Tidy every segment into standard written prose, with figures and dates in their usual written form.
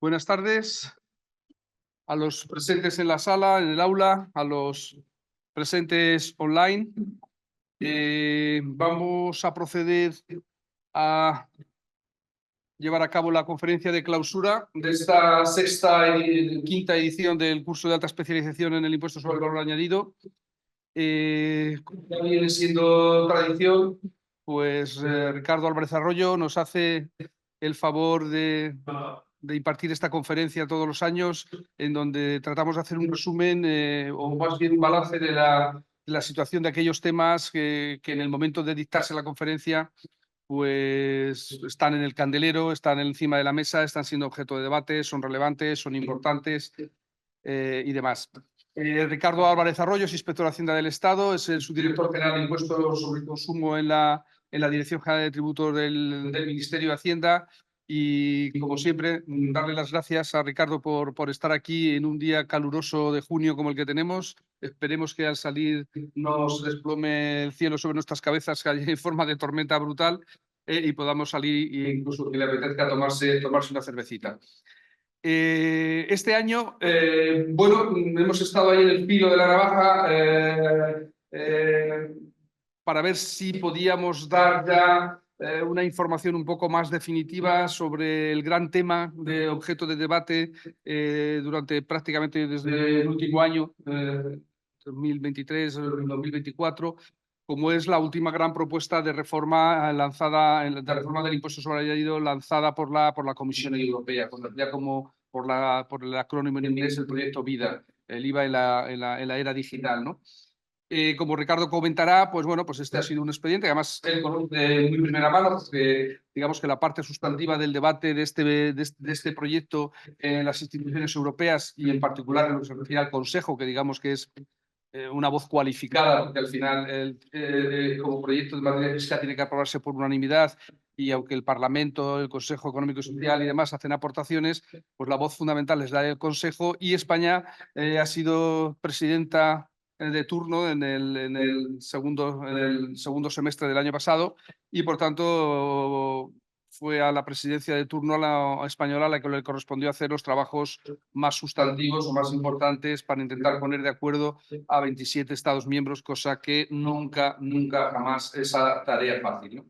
Buenas tardes a los presentes en la sala, en el aula, a los presentes online. Vamos a proceder a llevar a cabo la conferencia de clausura de esta quinta edición del curso de alta especialización en el impuesto sobre el valor añadido. Como ya viene siendo tradición, pues Ricardo Álvarez Arroyo nos hace el favor de impartir esta conferencia todos los años, en donde tratamos de hacer un resumen o más bien un balance de la situación de aquellos temas que en el momento de dictarse la conferencia pues están en el candelero, están encima de la mesa, están siendo objeto de debate, son relevantes, son importantes y demás. Ricardo Álvarez Arroyo es inspector de Hacienda del Estado, es el subdirector general de Impuestos sobre el Consumo en la Dirección General de Tributos del Ministerio de Hacienda. Y, como siempre, darle las gracias a Ricardo por estar aquí en un día caluroso de junio como el que tenemos. Esperemos que al salir nos desplome el cielo sobre nuestras cabezas en forma de tormenta brutal y podamos salir e incluso que le apetezca tomarse una cervecita. Este año, bueno, hemos estado ahí en el filo de la navaja para ver si podíamos dar ya una información un poco más definitiva sobre el gran tema de objeto de debate durante prácticamente desde el último año, 2023-2024, como es la última gran propuesta de reforma de reforma del impuesto sobre el añadido lanzada por la Comisión Europea, conocida como por el acrónimo en inglés, el proyecto VIDA, el IVA en la era digital, ¿no? Como Ricardo comentará, pues bueno, pues este ha sido un expediente que además él conoce de muy primera mano, porque digamos que la parte sustantiva del debate de este proyecto en las instituciones europeas y en particular en lo que se refiere al Consejo, que digamos que es una voz cualificada, porque al final como proyecto de materia fiscal tiene que aprobarse por unanimidad y aunque el Parlamento, el Consejo Económico y Social y demás hacen aportaciones, pues la voz fundamental es la del Consejo y España ha sido presidenta de turno en el segundo semestre del año pasado y, por tanto, fue a la presidencia de turno a la española a la que le correspondió hacer los trabajos más sustantivos o más importantes para intentar poner de acuerdo a 27 Estados miembros, cosa que nunca jamás esa tarea fácil, ¿no?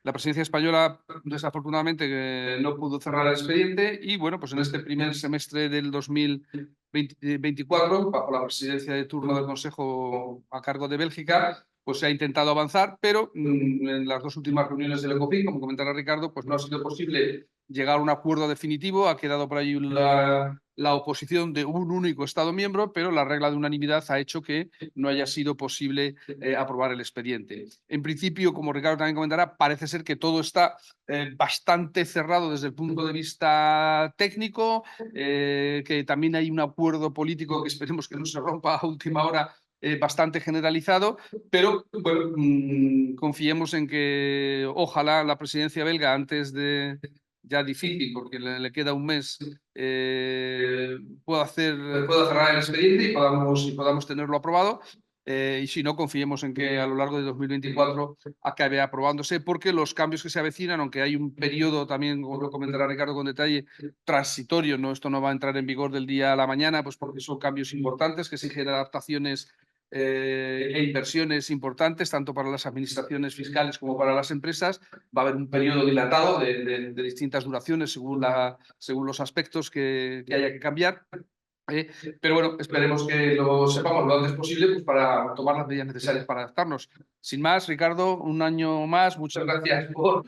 La presidencia española, desafortunadamente, no pudo cerrar el expediente y, bueno, pues en este primer semestre del 2024, bajo la presidencia de turno del Consejo a cargo de Bélgica, pues se ha intentado avanzar, pero en las dos últimas reuniones del ECOFIN, como comentará Ricardo, pues no ha sido posible llegar a un acuerdo definitivo. Ha quedado por ahí la oposición de un único Estado miembro, pero la regla de unanimidad ha hecho que no haya sido posible aprobar el expediente. En principio, como Ricardo también comentará, parece ser que todo está bastante cerrado desde el punto de vista técnico, que también hay un acuerdo político que esperemos que no se rompa a última hora, bastante generalizado, pero bueno, confiemos en que ojalá la presidencia belga, antes de, ya difícil porque le queda un mes, pueda cerrar el expediente y podamos tenerlo aprobado. Y si no, confiemos en que a lo largo de 2024 acabe aprobándose, porque los cambios que se avecinan, aunque hay un periodo también, como lo comentará Ricardo con detalle, transitorio, ¿no? Esto no va a entrar en vigor del día a la mañana, pues porque son cambios importantes que exigen adaptaciones e inversiones importantes, tanto para las administraciones fiscales como para las empresas. Va a haber un periodo dilatado de distintas duraciones según los aspectos que haya que cambiar. Pero bueno, esperemos que lo sepamos lo antes posible, pues, para tomar las medidas necesarias para adaptarnos. Sin más, Ricardo, un año más, muchas gracias por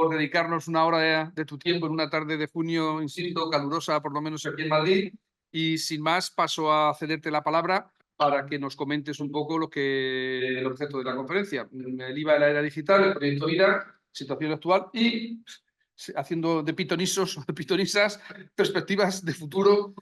dedicarnos una hora de tu tiempo en una tarde de junio, insisto, calurosa, por lo menos aquí en Madrid. Y sin más, paso a cederte la palabra para que nos comentes un poco el objeto de la conferencia. El IVA de la era digital, el proyecto VIDA, situación actual y, haciendo de pitonisos o de pitonisas, perspectivas de futuro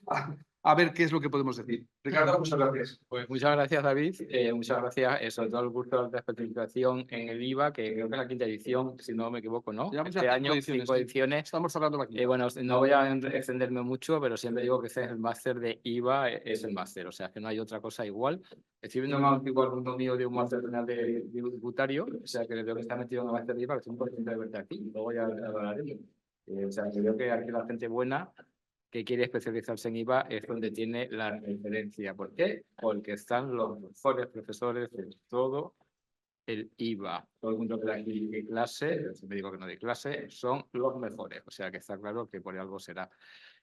a ver qué es lo que podemos decir. Ricardo, muchas gracias. Pues muchas gracias, David. Muchas gracias, sobre todo al curso de alta especialización en el IVA, que creo que es la quinta edición, si no me equivoco, ¿no? Llevamos Este ya año, 5 ediciones. Estamos hablando aquí. Bueno, no voy a extenderme mucho, pero siempre digo que ese es el máster de IVA, es el máster, o sea, que no hay otra cosa igual. Estoy viendo más igual un mío de un máster general de tributario, o sea, que creo que está metido en el máster de IVA, que es un porcentaje de verte aquí, luego ya hablaremos. O sea, que creo que aquí la gente buena, que quiere especializarse en IVA es donde tiene la referencia. ¿Por qué? Porque están los mejores profesores de todo el IVA. Todo el mundo que da aquí de clase, siempre digo que no de clase, son los mejores. O sea que está claro que por algo será.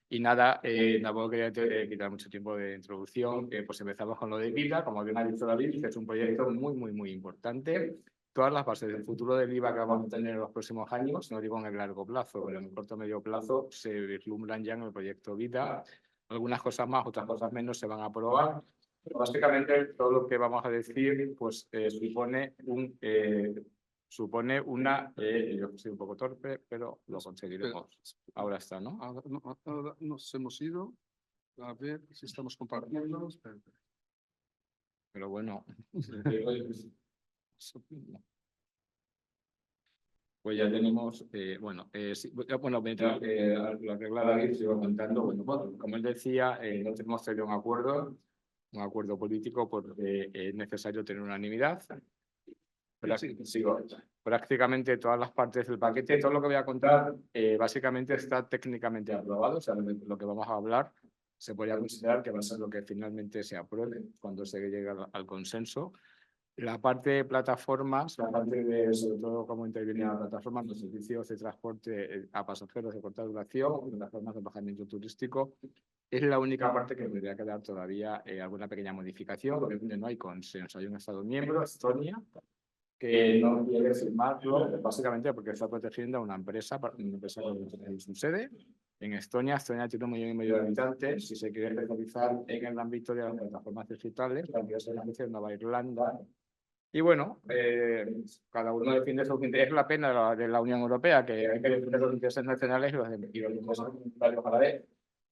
Y nada, tampoco quería quitar mucho tiempo de introducción. Pues empezamos con lo de vida, como bien ha dicho David, que es un proyecto muy importante. Todas las bases del futuro del IVA que vamos a tener en los próximos años, no digo en el largo plazo, pero en el corto o medio plazo, se vislumbran ya en el proyecto Vida. Algunas cosas más, otras cosas menos se van a aprobar. Pero básicamente, todo lo que vamos a decir pues, supone una... yo soy un poco torpe, pero lo conseguiremos. Ahora está, ¿no? Ahora nos hemos ido. A ver si estamos compartiendo. Pero bueno, pues ya tenemos, mientras lo arregla David, sigo contando, bueno, como él decía, no tenemos tenido un acuerdo político porque es necesario tener unanimidad. Prácticamente todas las partes del paquete, todo lo que voy a contar, básicamente está técnicamente aprobado, o sea, lo que vamos a hablar se podría considerar que va a ser lo que finalmente se apruebe cuando se llegue al consenso. La parte de plataformas, la parte de, sobre todo, cómo interviene la plataforma, los servicios de transporte a pasajeros de corta duración, plataformas de alojamiento turístico, es la única parte que debería quedar todavía alguna pequeña modificación, porque no hay consenso. Hay un Estado miembro, Estonia, que no quiere firmarlo, básicamente porque está protegiendo a una empresa que tiene su sede en Estonia. Estonia tiene 1,5 millones de habitantes. Si se quiere especializar en el ámbito de las plataformas digitales, también es una especie de Nueva Irlanda. Y bueno, cada uno defiende sus intereses. Es la pena de la Unión Europea, que hay que defender los intereses nacionales y los intereses comunitarios a la vez,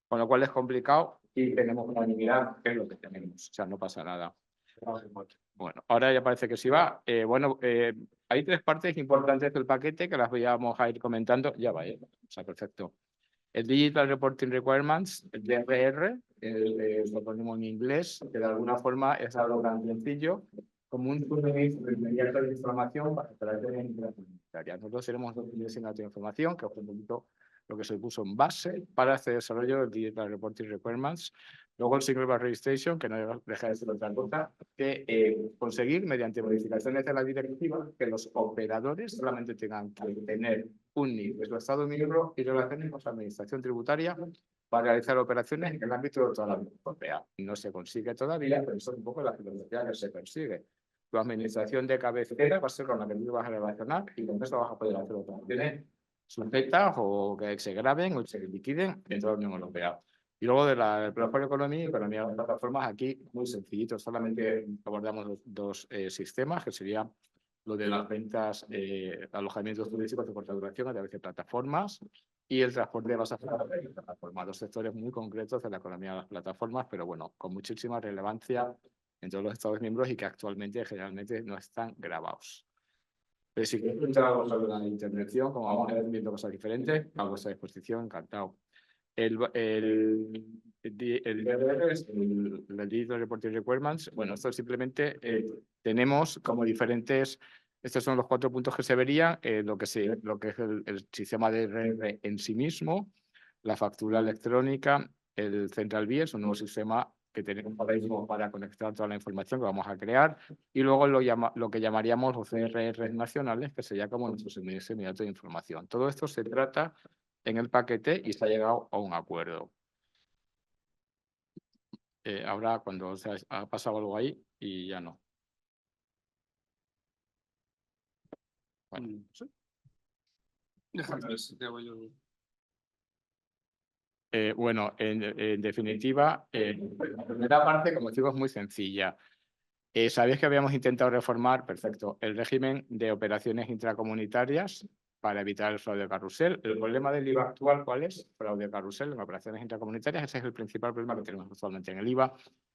con lo cual es complicado y tenemos unanimidad, que es lo que tenemos. O sea, no pasa nada. Bueno, ahora ya parece que sí va. Hay 3 partes importantes del paquete que las vamos a ir comentando. Ya va, o sea, perfecto. El Digital Reporting Requirements, el DRR, lo ponemos en inglés, que de alguna forma es algo tan sencillo como un suministro inmediato de información para operaciones intercomunitarias. Nosotros tenemos 2 diseños de información, que es un poquito lo que se puso en base para este desarrollo del Digital Reporting Requirements. Luego el Single Bar Registration, que no deja de ser otra cosa, que conseguir, mediante modificaciones de la directiva, que los operadores solamente tengan que tener un NIF de su Estado miembro y relaciones con su administración tributaria para realizar operaciones en el ámbito de toda la Unión Europea. No se consigue todavía, pero eso es un poco la filosofía que se persigue. Tu administración de cabecera va a ser con la que tú vas a relacionar y con eso vas a poder hacer operaciones sujetas o que se graben o se liquiden en toda la Unión Europea. Y luego de la plataforma economía de las plataformas, aquí muy sencillito, solamente abordamos dos sistemas, que sería lo de las ventas, alojamientos turísticos de corta duración a través de plataformas y el transporte de pasajeros de plataformas. 2 sectores muy concretos de la economía de las plataformas, pero bueno, con muchísima relevancia en todos los Estados miembros y que actualmente generalmente no están grabados. Pero si quieres preguntar algo sobre la intervención, como vamos a ir viendo cosas diferentes, a vuestra disposición, encantado. El DRR es el Digital Reporting Requirements. Bueno, esto simplemente tenemos como diferentes, estos son los 4 puntos que se verían, lo que es el sistema de DRR en sí mismo, la factura electrónica, el Central BI, es un nuevo sistema que tenemos para conectar toda la información que vamos a crear, y luego lo que llamaríamos los CRR nacionales, que sería como nuestro suministro inmediato de información. Todo esto se trata en el paquete y se ha llegado a un acuerdo. Ahora, cuando ha pasado algo ahí y ya no. Bueno, ¿sí? Déjame ver si te hago yo. Bueno, en definitiva, la primera parte, como digo, es muy sencilla. ¿Sabéis que habíamos intentado reformar, perfecto, el régimen de operaciones intracomunitarias para evitar el fraude carrusel? El problema del IVA actual, ¿cuál es? Fraude carrusel en operaciones intracomunitarias. Ese es el principal problema que tenemos actualmente en el IVA.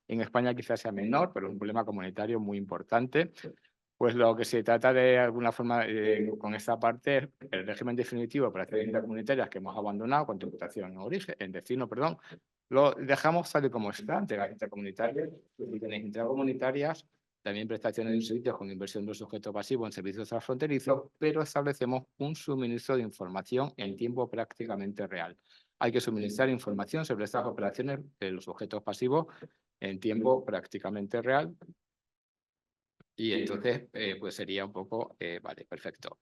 En España quizás sea menor, pero es un problema comunitario muy importante. Pues lo que se trata de alguna forma con esta parte, el régimen definitivo de operaciones intracomunitarias que hemos abandonado con tributación en destino, perdón, lo dejamos tal y como está, ante las intercomunitarias, intracomunitarias, también prestaciones de servicios con inversión de un sujeto pasivo en servicios transfronterizos, pero establecemos un suministro de información en tiempo prácticamente real. hay que suministrar información sobre estas operaciones de los sujetos pasivos en tiempo prácticamente real. Y entonces, pues sería un poco, vale, perfecto.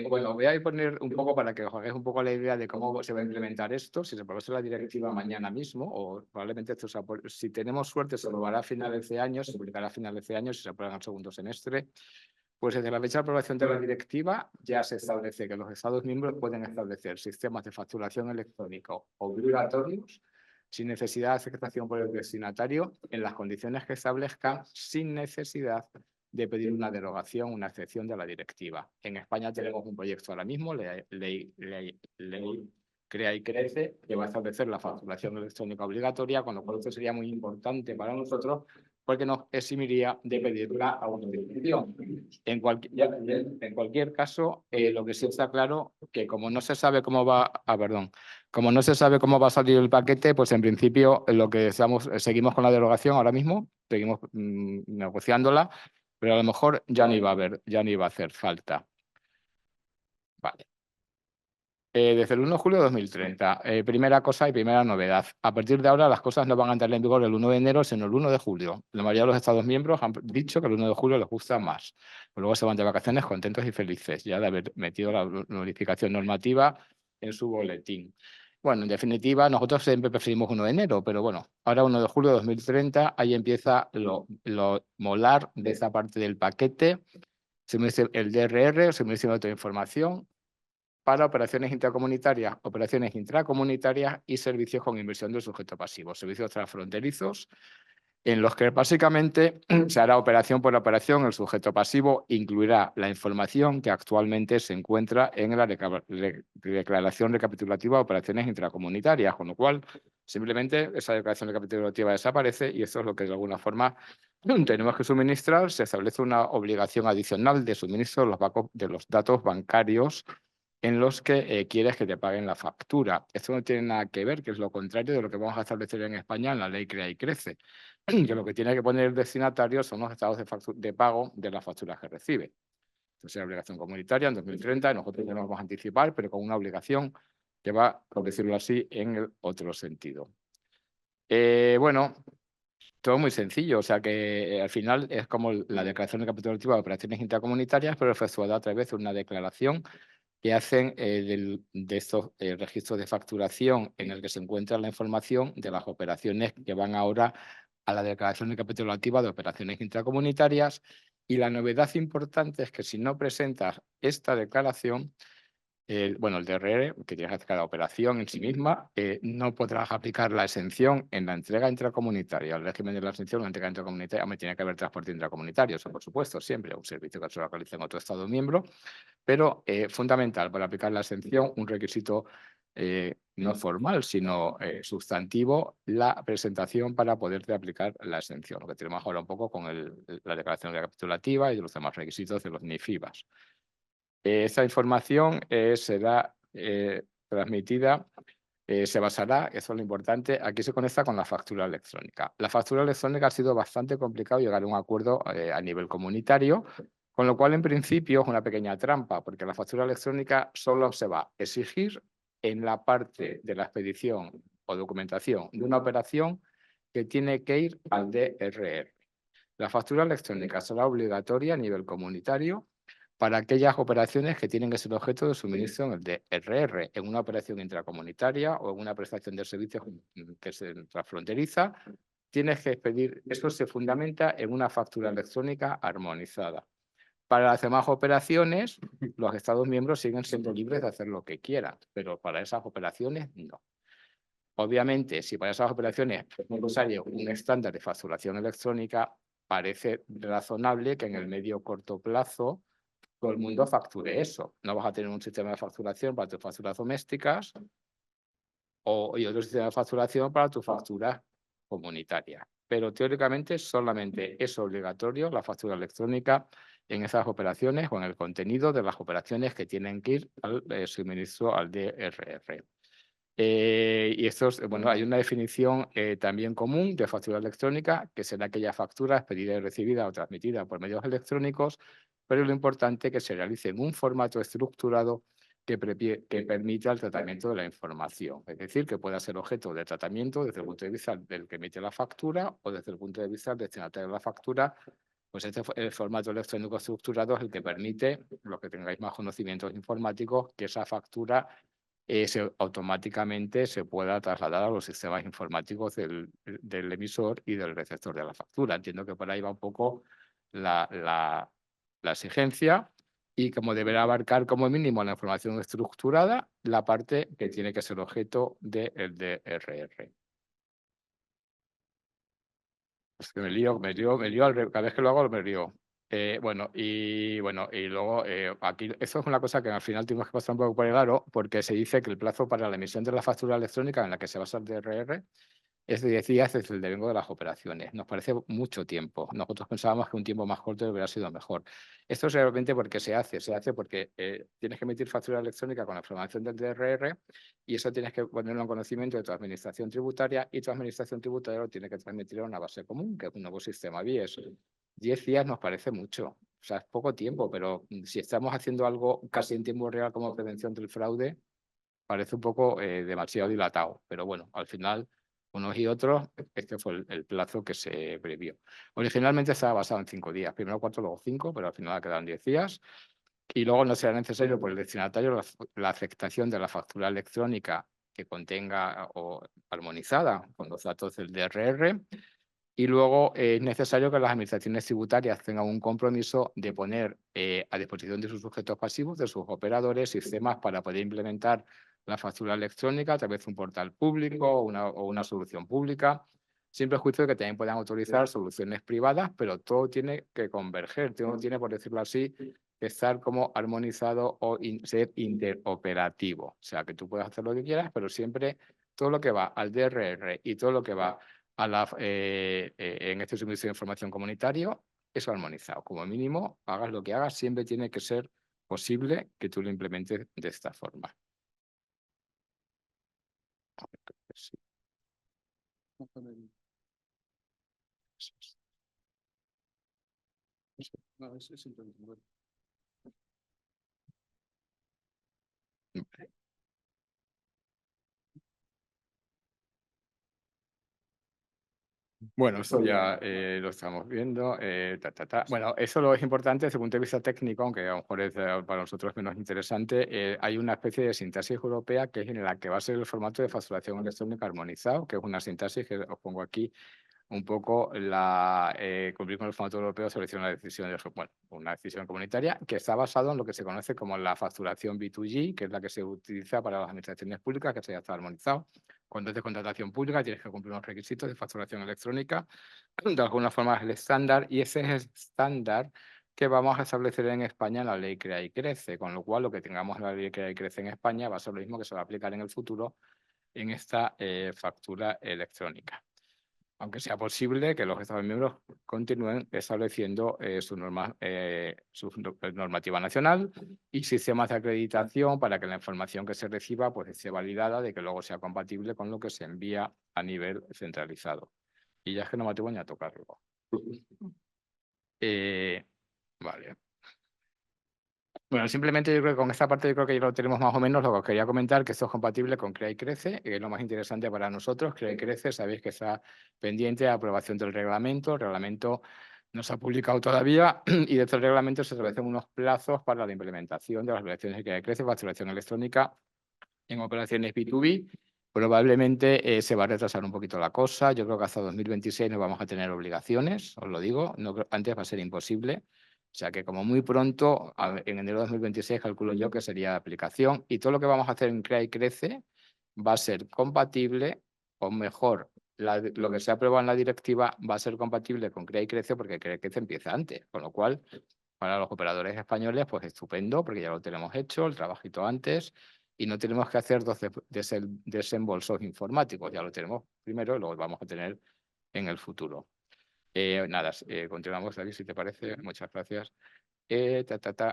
Bueno, voy a poner un poco para que os hagáis un poco la idea de cómo se va a implementar esto, si se produce la directiva mañana mismo, o probablemente esto si tenemos suerte se aprobará a finales de año, se publicará a finales de año, si se aprueba en el segundo semestre. Pues desde la fecha de aprobación de la directiva ya se establece que los Estados miembros pueden establecer sistemas de facturación electrónico obligatorios sin necesidad de aceptación por el destinatario en las condiciones que establezcan sin necesidad de pedir una derogación, una excepción de la directiva. En España tenemos un proyecto ahora mismo, ley Crea y Crece, que va a establecer la facturación electrónica obligatoria, con lo cual esto sería muy importante para nosotros porque nos eximiría de pedir la autorización. En cualquier caso, lo que sí está claro que como no se sabe cómo va, como no se sabe cómo va a salir el paquete, pues en principio lo que seguimos con la derogación ahora mismo, seguimos negociándola, pero a lo mejor ya no iba a hacer falta. Vale. Desde el 1 de julio de 2030, primera cosa y primera novedad. A partir de ahora las cosas no van a entrar en vigor el 1 de enero, sino el 1 de julio. La mayoría de los Estados miembros han dicho que el 1 de julio les gusta más. Luego se van de vacaciones contentos y felices ya de haber metido la notificación normativa en su boletín. Bueno, en definitiva, nosotros siempre preferimos 1 de enero, pero bueno, ahora 1 de julio de 2030, ahí empieza lo molar de esa parte del paquete. El DRR, el suministro de autoinformación, para operaciones intracomunitarias, operaciones intracomunitarias y servicios con inversión del sujeto pasivo, servicios transfronterizos, en los que básicamente se hará operación por operación. El sujeto pasivo incluirá la información que actualmente se encuentra en la declaración recapitulativa de operaciones intracomunitarias, con lo cual simplemente esa declaración recapitulativa desaparece y eso es lo que de alguna forma tenemos que suministrar. Se establece una obligación adicional de suministro de los datos bancarios en los que quieres que te paguen la factura. Esto no tiene nada que ver, que es lo contrario de lo que vamos a establecer en España en la ley Crea y Crece, que lo que tiene que poner el destinatario son los estados de pago de las facturas que recibe. Entonces, es la obligación comunitaria en 2030, nosotros no nos vamos a anticipar, pero con una obligación que va, por decirlo así, en el otro sentido. Bueno, todo muy sencillo, o sea que al final es como la declaración recapitulativa de operaciones intracomunitarias, pero efectuada a través de una declaración que hacen de estos registros de facturación en el que se encuentra la información de las operaciones que van ahora a la declaración recapitulativa de operaciones intracomunitarias. Y la novedad importante es que si no presentas esta declaración, el DRR, que tienes que hacer cada operación en sí misma, no podrás aplicar la exención en la entrega intracomunitaria. El régimen de la exención en la entrega intracomunitaria me tiene que haber transporte intracomunitario, eso por supuesto, siempre un servicio que se localiza en otro Estado miembro, pero fundamental para aplicar la exención, un requisito no formal, sino sustantivo, la presentación para poderte aplicar la exención, lo que tenemos ahora un poco con la declaración recapitulativa y los demás requisitos de los NIFIBAs. Esa información será transmitida, se basará, eso es lo importante, aquí se conecta con la factura electrónica. La factura electrónica ha sido bastante complicado llegar a un acuerdo a nivel comunitario, con lo cual en principio es una pequeña trampa, porque la factura electrónica solo se va a exigir en la parte de la expedición o documentación de una operación que tiene que ir al DRR. La factura electrónica será obligatoria a nivel comunitario para aquellas operaciones que tienen que ser objeto de suministro en el DRR, en una operación intracomunitaria o en una prestación de servicios que se transfronteriza, tienes que expedir, eso se fundamenta en una factura electrónica armonizada. Para las demás operaciones, los Estados miembros siguen siendo libres de hacer lo que quieran, pero para esas operaciones no. Obviamente, si para esas operaciones es necesario un estándar de facturación electrónica, parece razonable que en el medio corto plazo todo el mundo facture eso. No vas a tener un sistema de facturación para tus facturas domésticas y otro sistema de facturación para tus facturas comunitarias. Pero teóricamente solamente es obligatorio la factura electrónica en esas operaciones o en el contenido de las operaciones que tienen que ir al suministro al DRR. Y esto hay una definición también común de factura electrónica, que será aquella factura expedida y recibida o transmitida por medios electrónicos, pero lo importante es que se realice en un formato estructurado que permita el tratamiento de la información. Es decir, que pueda ser objeto de tratamiento desde el punto de vista del que emite la factura o desde el punto de vista del destinatario de la factura. Pues el formato electrónico estructurado es el que permite, los que tengáis más conocimientos informáticos, que esa factura automáticamente se pueda trasladar a los sistemas informáticos del emisor y del receptor de la factura. Entiendo que por ahí va un poco la exigencia, y como deberá abarcar como mínimo la información estructurada, la parte que tiene que ser objeto del DRR. Es que me lío, cada vez que lo hago me lío. Bueno, y luego aquí, eso es una cosa que al final tenemos que pasar un poco por el aro, porque se dice que el plazo para la emisión de la factura electrónica en la que se basa el DRR es de 10 días desde el devengo de las operaciones. Nos parece mucho tiempo. Nosotros pensábamos que un tiempo más corto hubiera sido mejor. Esto es realmente porque se hace porque tienes que emitir factura electrónica con la información del DRR, y eso tienes que ponerlo en conocimiento de tu administración tributaria, y tu administración tributaria lo tiene que transmitir a una base común, que es un nuevo sistema BIES. 10 días nos parece mucho. O sea, es poco tiempo, pero si estamos haciendo algo casi en tiempo real como prevención del fraude, parece un poco demasiado dilatado. Pero bueno, al final, unos y otros, este fue el plazo que se previó. Originalmente estaba basado en 5 días, primero 4, luego 5, pero al final quedaron 10 días. Y luego no será necesario por el destinatario la aceptación de la factura electrónica que contenga o armonizada con los datos del DRR. Y luego es necesario que las administraciones tributarias tengan un compromiso de poner a disposición de sus sujetos pasivos, de sus operadores, sistemas para poder implementar la factura electrónica a través de un portal público o una solución pública. Siempre a juicio de que también puedan autorizar soluciones privadas, pero todo tiene que converger, todo tiene, por decirlo así, que estar como armonizado o ser interoperativo. O sea, que tú puedes hacer lo que quieras, pero siempre todo lo que va al DRR y todo lo que va en este servicio de información comunitario, eso armonizado. Como mínimo, hagas lo que hagas, siempre tiene que ser posible que tú lo implementes de esta forma. Sí. No, es simplemente, bueno. Bueno, esto ya lo estamos viendo. Bueno, eso lo es importante desde el punto de vista técnico, aunque a lo mejor es para nosotros menos interesante. Hay una especie de sintaxis europea que es en la que va a ser el formato de facturación electrónica armonizado, que es una sintaxis que os pongo aquí un poco cumplir con el formato europeo sobre una decisión, una decisión comunitaria que está basado en lo que se conoce como la facturación B2G, que es la que se utiliza para las administraciones públicas, que ya está armonizado. Cuando es de contratación pública tienes que cumplir unos requisitos de facturación electrónica. De alguna forma es el estándar, y ese es el estándar que vamos a establecer en España en la ley Crea y Crece, con lo cual lo que tengamos en la ley Crea y Crece en España va a ser lo mismo que se va a aplicar en el futuro en esta factura electrónica. Aunque sea posible que los Estados miembros continúen estableciendo su normativa nacional y sistemas de acreditación para que la información que se reciba pues, esté validada, de que luego sea compatible con lo que se envía a nivel centralizado. Y ya es que no me atrevo ni a tocarlo. Vale. Bueno, simplemente yo creo que con esta parte yo creo que ya lo tenemos más o menos. Lo que os quería comentar, que esto es compatible con Crea y Crece, que es lo más interesante para nosotros. Crea y Crece, sabéis que está pendiente de aprobación del reglamento. El reglamento no se ha publicado todavía y de este reglamento se establecen unos plazos para la implementación de las operaciones de Crea y Crece, facturación electrónica en operaciones B2B. Probablemente se va a retrasar un poquito la cosa. Yo creo que hasta 2026 no vamos a tener obligaciones, os lo digo. No, antes va a ser imposible. O sea que como muy pronto, en enero de 2026, calculo yo que sería aplicación. Y todo lo que vamos a hacer en Crea y Crece va a ser compatible, o mejor, lo que se ha aprobado en la directiva va a ser compatible con Crea y Crece, porque Crea y Crece empieza antes. Con lo cual, para los operadores españoles, pues estupendo, porque ya lo tenemos hecho, el trabajito antes, y no tenemos que hacer 12 desembolsos informáticos. Ya lo tenemos primero y lo vamos a tener en el futuro. Nada, continuamos, David, si te parece. Muchas gracias.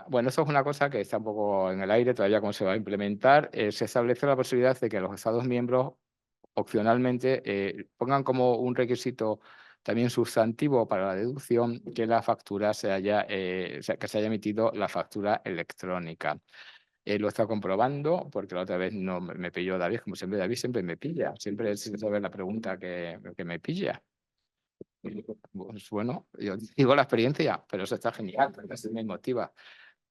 Bueno, eso es una cosa que está un poco en el aire todavía, cómo se va a implementar. Se establece la posibilidad de que los Estados miembros opcionalmente pongan como un requisito también sustantivo para la deducción que la factura que se haya emitido la factura electrónica. Lo está comprobando, porque la otra vez no me pilló David, como siempre David siempre me pilla, siempre es sin saber la pregunta que me pilla. Pues bueno, yo digo la experiencia, pero eso está genial, porque así me motiva.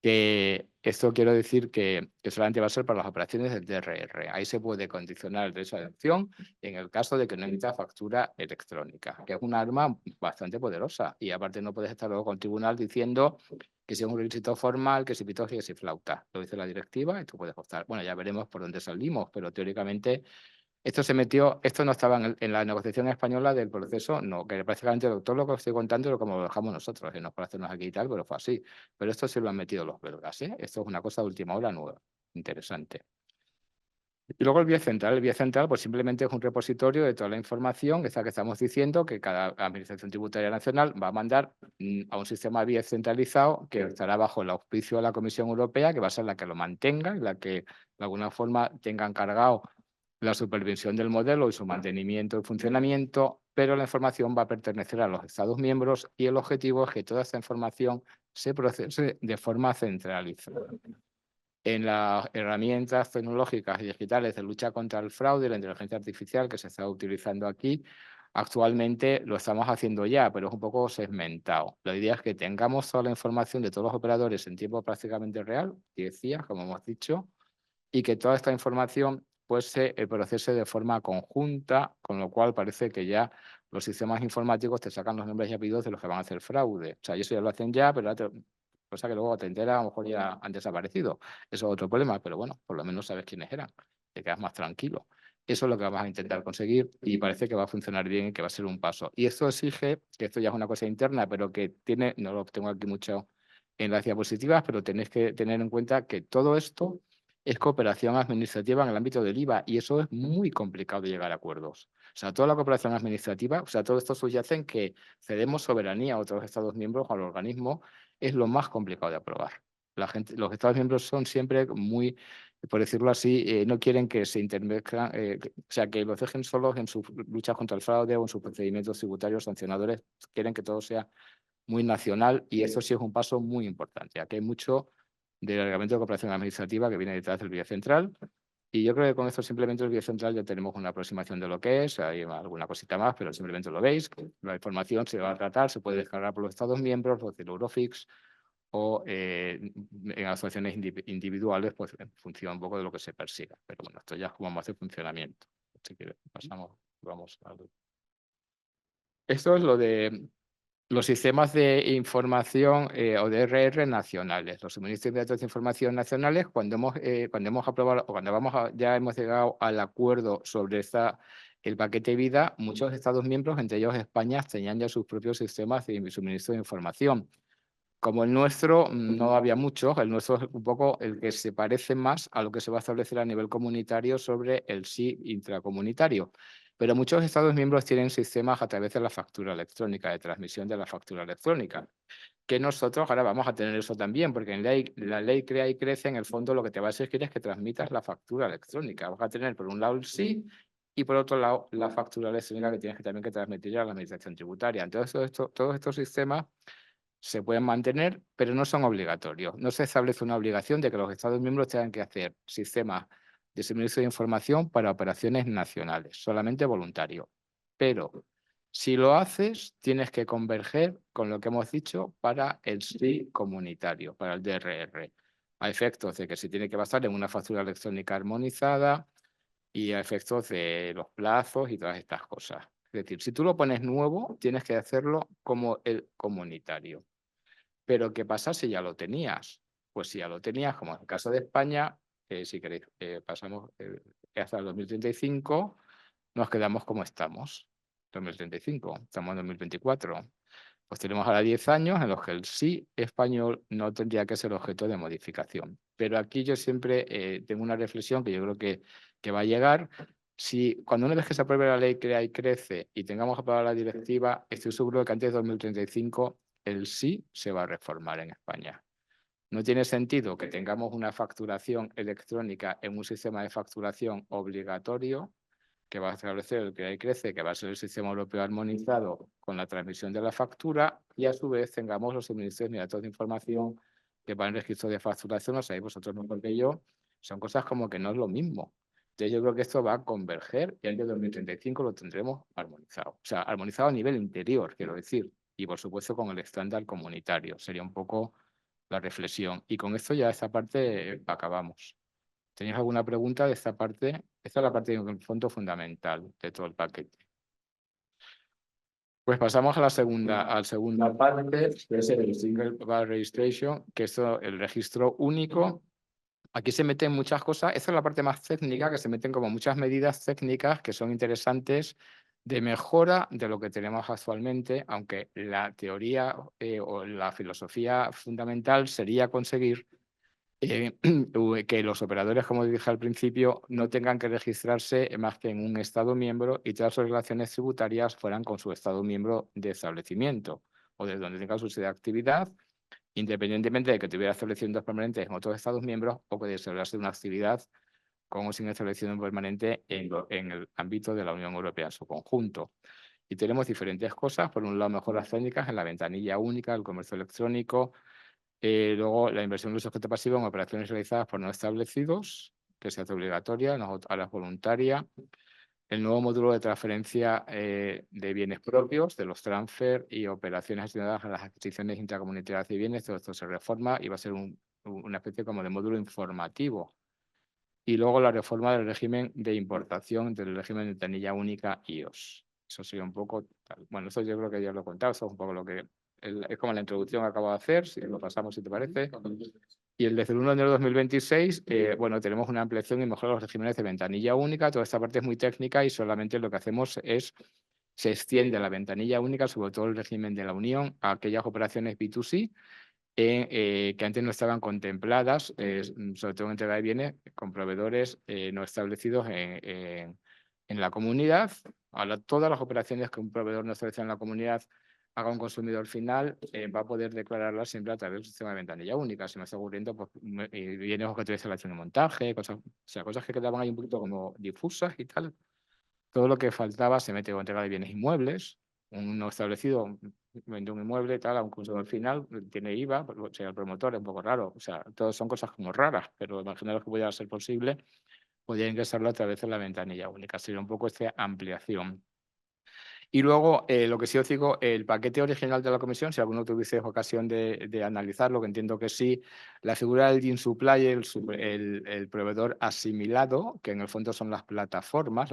Que esto quiero decir que solamente va a ser para las operaciones del DRR. Ahí se puede condicionar el derecho a la elección en el caso de que no emita factura electrónica, que es un arma bastante poderosa. Y aparte no puedes estar luego con el tribunal diciendo que si es un requisito formal, que si pito, que si flauta. Lo dice la directiva y tú puedes optar. Bueno, ya veremos por dónde salimos, pero teóricamente esto se metió, esto no estaba en la negociación española del proceso, no, que prácticamente todo lo que estoy contando es como lo dejamos nosotros, no es para hacernos aquí y tal, pero fue así. Pero esto sí lo han metido los belgas, ¿eh? Esto es una cosa de última hora nueva, interesante. Y luego el vía central pues simplemente es un repositorio de toda la información, esa que estamos diciendo, que cada Administración Tributaria Nacional va a mandar a un sistema vía centralizado que estará bajo el auspicio de la Comisión Europea, que va a ser la que lo mantenga y la que de alguna forma tenga encargado la supervisión del modelo y su mantenimiento y funcionamiento, pero la información va a pertenecer a los Estados miembros y el objetivo es que toda esta información se procese de forma centralizada. En las herramientas tecnológicas y digitales de lucha contra el fraude y la inteligencia artificial que se está utilizando aquí, actualmente lo estamos haciendo ya, pero es un poco segmentado. La idea es que tengamos toda la información de todos los operadores en tiempo prácticamente real, 10 días, como hemos dicho, y que toda esta información pues se procese de forma conjunta, con lo cual parece que ya los sistemas informáticos te sacan los nombres y apellidos de los que van a hacer fraude. O sea, y eso ya lo hacen ya, pero cosa que luego te enteras, a lo mejor ya han desaparecido. Eso es otro problema, pero bueno, por lo menos sabes quiénes eran, te quedas más tranquilo. Eso es lo que vamos a intentar conseguir y parece que va a funcionar bien y que va a ser un paso. Y esto exige, que esto ya es una cosa interna, pero que tiene, no lo tengo aquí mucho en las diapositivas, pero tenéis que tener en cuenta que todo esto es cooperación administrativa en el ámbito del IVA y eso es muy complicado de llegar a acuerdos. O sea, toda la cooperación administrativa, o sea, todo esto subyace en que cedemos soberanía a otros Estados miembros, al organismo, es lo más complicado de aprobar. Los Estados miembros son siempre muy, por decirlo así, no quieren que se intermezclen, o sea, que los dejen solos en sus luchas contra el fraude o en sus procedimientos tributarios sancionadores, quieren que todo sea muy nacional y eso sí es un paso muy importante. Aquí hay mucho del reglamento de cooperación administrativa que viene detrás del Vía Central y yo creo que con esto simplemente el Vía Central ya tenemos una aproximación de lo que es, hay alguna cosita más, pero simplemente lo veis, la información se va a tratar, se puede descargar por los Estados miembros, los del Eurofix o en asociaciones individuales, pues en función un poco de lo que se persiga. Pero bueno, esto ya es como más de funcionamiento. Si quieres, vamos a... Esto es lo de los sistemas de información o de RR nacionales, los suministros de datos de información nacionales, cuando hemos aprobado o cuando ya hemos llegado al acuerdo sobre el paquete vida, muchos Estados miembros, entre ellos España, tenían ya sus propios sistemas de suministro de información. Como el nuestro, no había muchos, el nuestro es un poco el que se parece más a lo que se va a establecer a nivel comunitario sobre el sí intracomunitario. Pero muchos Estados miembros tienen sistemas a través de la factura electrónica, de transmisión de la factura electrónica, que nosotros ahora vamos a tener eso también, porque en la ley Crea y Crece, en el fondo lo que te va a exigir es que transmitas la factura electrónica. Vas a tener por un lado el sí y por otro lado la factura electrónica que tienes que también que transmitir a la administración tributaria. Entonces, todos estos sistemas se pueden mantener, pero no son obligatorios. No se establece una obligación de que los Estados miembros tengan que hacer sistemas de suministro de información para operaciones nacionales, solamente voluntario. Pero si lo haces, tienes que converger con lo que hemos dicho para el sí comunitario, para el DRR, a efectos de que se tiene que basar en una factura electrónica armonizada y a efectos de los plazos y todas estas cosas. Es decir, si tú lo pones nuevo, tienes que hacerlo como el comunitario. Pero ¿qué pasa si ya lo tenías? Pues si ya lo tenías, como en el caso de España, si queréis, pasamos hasta el 2035, nos quedamos como estamos. 2035, estamos en 2024. Pues tenemos ahora 10 años en los que el sí español no tendría que ser objeto de modificación. Pero aquí yo siempre tengo una reflexión que yo creo que va a llegar. Si cuando una vez que se apruebe la ley Crea y Crece y tengamos aprobada la directiva, estoy seguro de que antes de 2035 el sí se va a reformar en España. No tiene sentido que tengamos una facturación electrónica en un sistema de facturación obligatorio que va a establecer el Crea y Crece, que va a ser el sistema europeo armonizado con la transmisión de la factura y a su vez tengamos los suministros de datos de información que va en registro de facturación, lo sabéis vosotros mejor que yo, son cosas como que no es lo mismo. Entonces yo creo que esto va a converger y antes de 2035 lo tendremos armonizado. O sea, armonizado a nivel interior, quiero decir, y por supuesto con el estándar comunitario. Sería un poco la reflexión. Y con esto ya esta parte acabamos. ¿Tenéis alguna pregunta de esta parte? Esta es la parte en el fondo fundamental de todo el paquete. Pues pasamos a la segunda parte, que es el Single Bar Registration, que es el registro único. Aquí se meten muchas cosas. Esta es la parte más técnica, que se meten como muchas medidas técnicas que son interesantes de mejora de lo que tenemos actualmente, aunque la teoría o la filosofía fundamental sería conseguir que los operadores, como dije al principio, no tengan que registrarse más que en un Estado miembro y todas sus relaciones tributarias fueran con su Estado miembro de establecimiento o de donde tenga su sede de actividad, independientemente de que tuviera establecimientos permanentes en otros Estados miembros o que desarrollase una actividad con o sin establecimiento permanente en el ámbito de la Unión Europea en su conjunto. Y tenemos diferentes cosas. Por un lado, mejoras técnicas en la ventanilla única, el comercio electrónico. Luego, la inversión de sujeto pasivo en operaciones realizadas por no establecidos, que se hace obligatoria, ahora es voluntaria. El nuevo módulo de transferencia de bienes propios, de los transfer y operaciones asociadas a las adquisiciones intracomunitarias de bienes, todo esto se reforma y va a ser una especie como de módulo informativo. Y luego la reforma del régimen de importación, del régimen de ventanilla única IOS. Eso sería un poco tal. Bueno, eso yo creo que ya lo he contado, eso es un poco lo que es como la introducción que acabo de hacer, si lo pasamos, si te parece. Y desde el 1 de enero de 2026, bueno, tenemos una ampliación y mejora de los regímenes de ventanilla única. Toda esta parte es muy técnica y solamente lo que hacemos es, se extiende la ventanilla única, sobre todo el régimen de la Unión, a aquellas operaciones B2C que antes no estaban contempladas, sobre todo en entrega de bienes, con proveedores no establecidos en la comunidad. Ahora, todas las operaciones que un proveedor no establecido en la comunidad haga un consumidor final, va a poder declararlas siempre a través del sistema de ventanilla única. Se me está ocurriendo pues, bienes objeto de instalación y montaje, cosas, o sea, cosas que quedaban ahí un poquito como difusas y tal. Todo lo que faltaba se mete con entrega de bienes inmuebles. Un no establecido vende un inmueble, tal, a un consumidor final, tiene IVA, o sea, el promotor es un poco raro. O sea, todas son cosas como raras, pero imaginaros que pudiera ser posible, podría ingresarlo a través de la ventanilla única. Sería un poco esta ampliación. Y luego, lo que sí os digo, el paquete original de la comisión, si alguno tuviese ocasión de analizarlo, que entiendo que sí, la figura del GIN Supplier, el proveedor asimilado, que en el fondo son las plataformas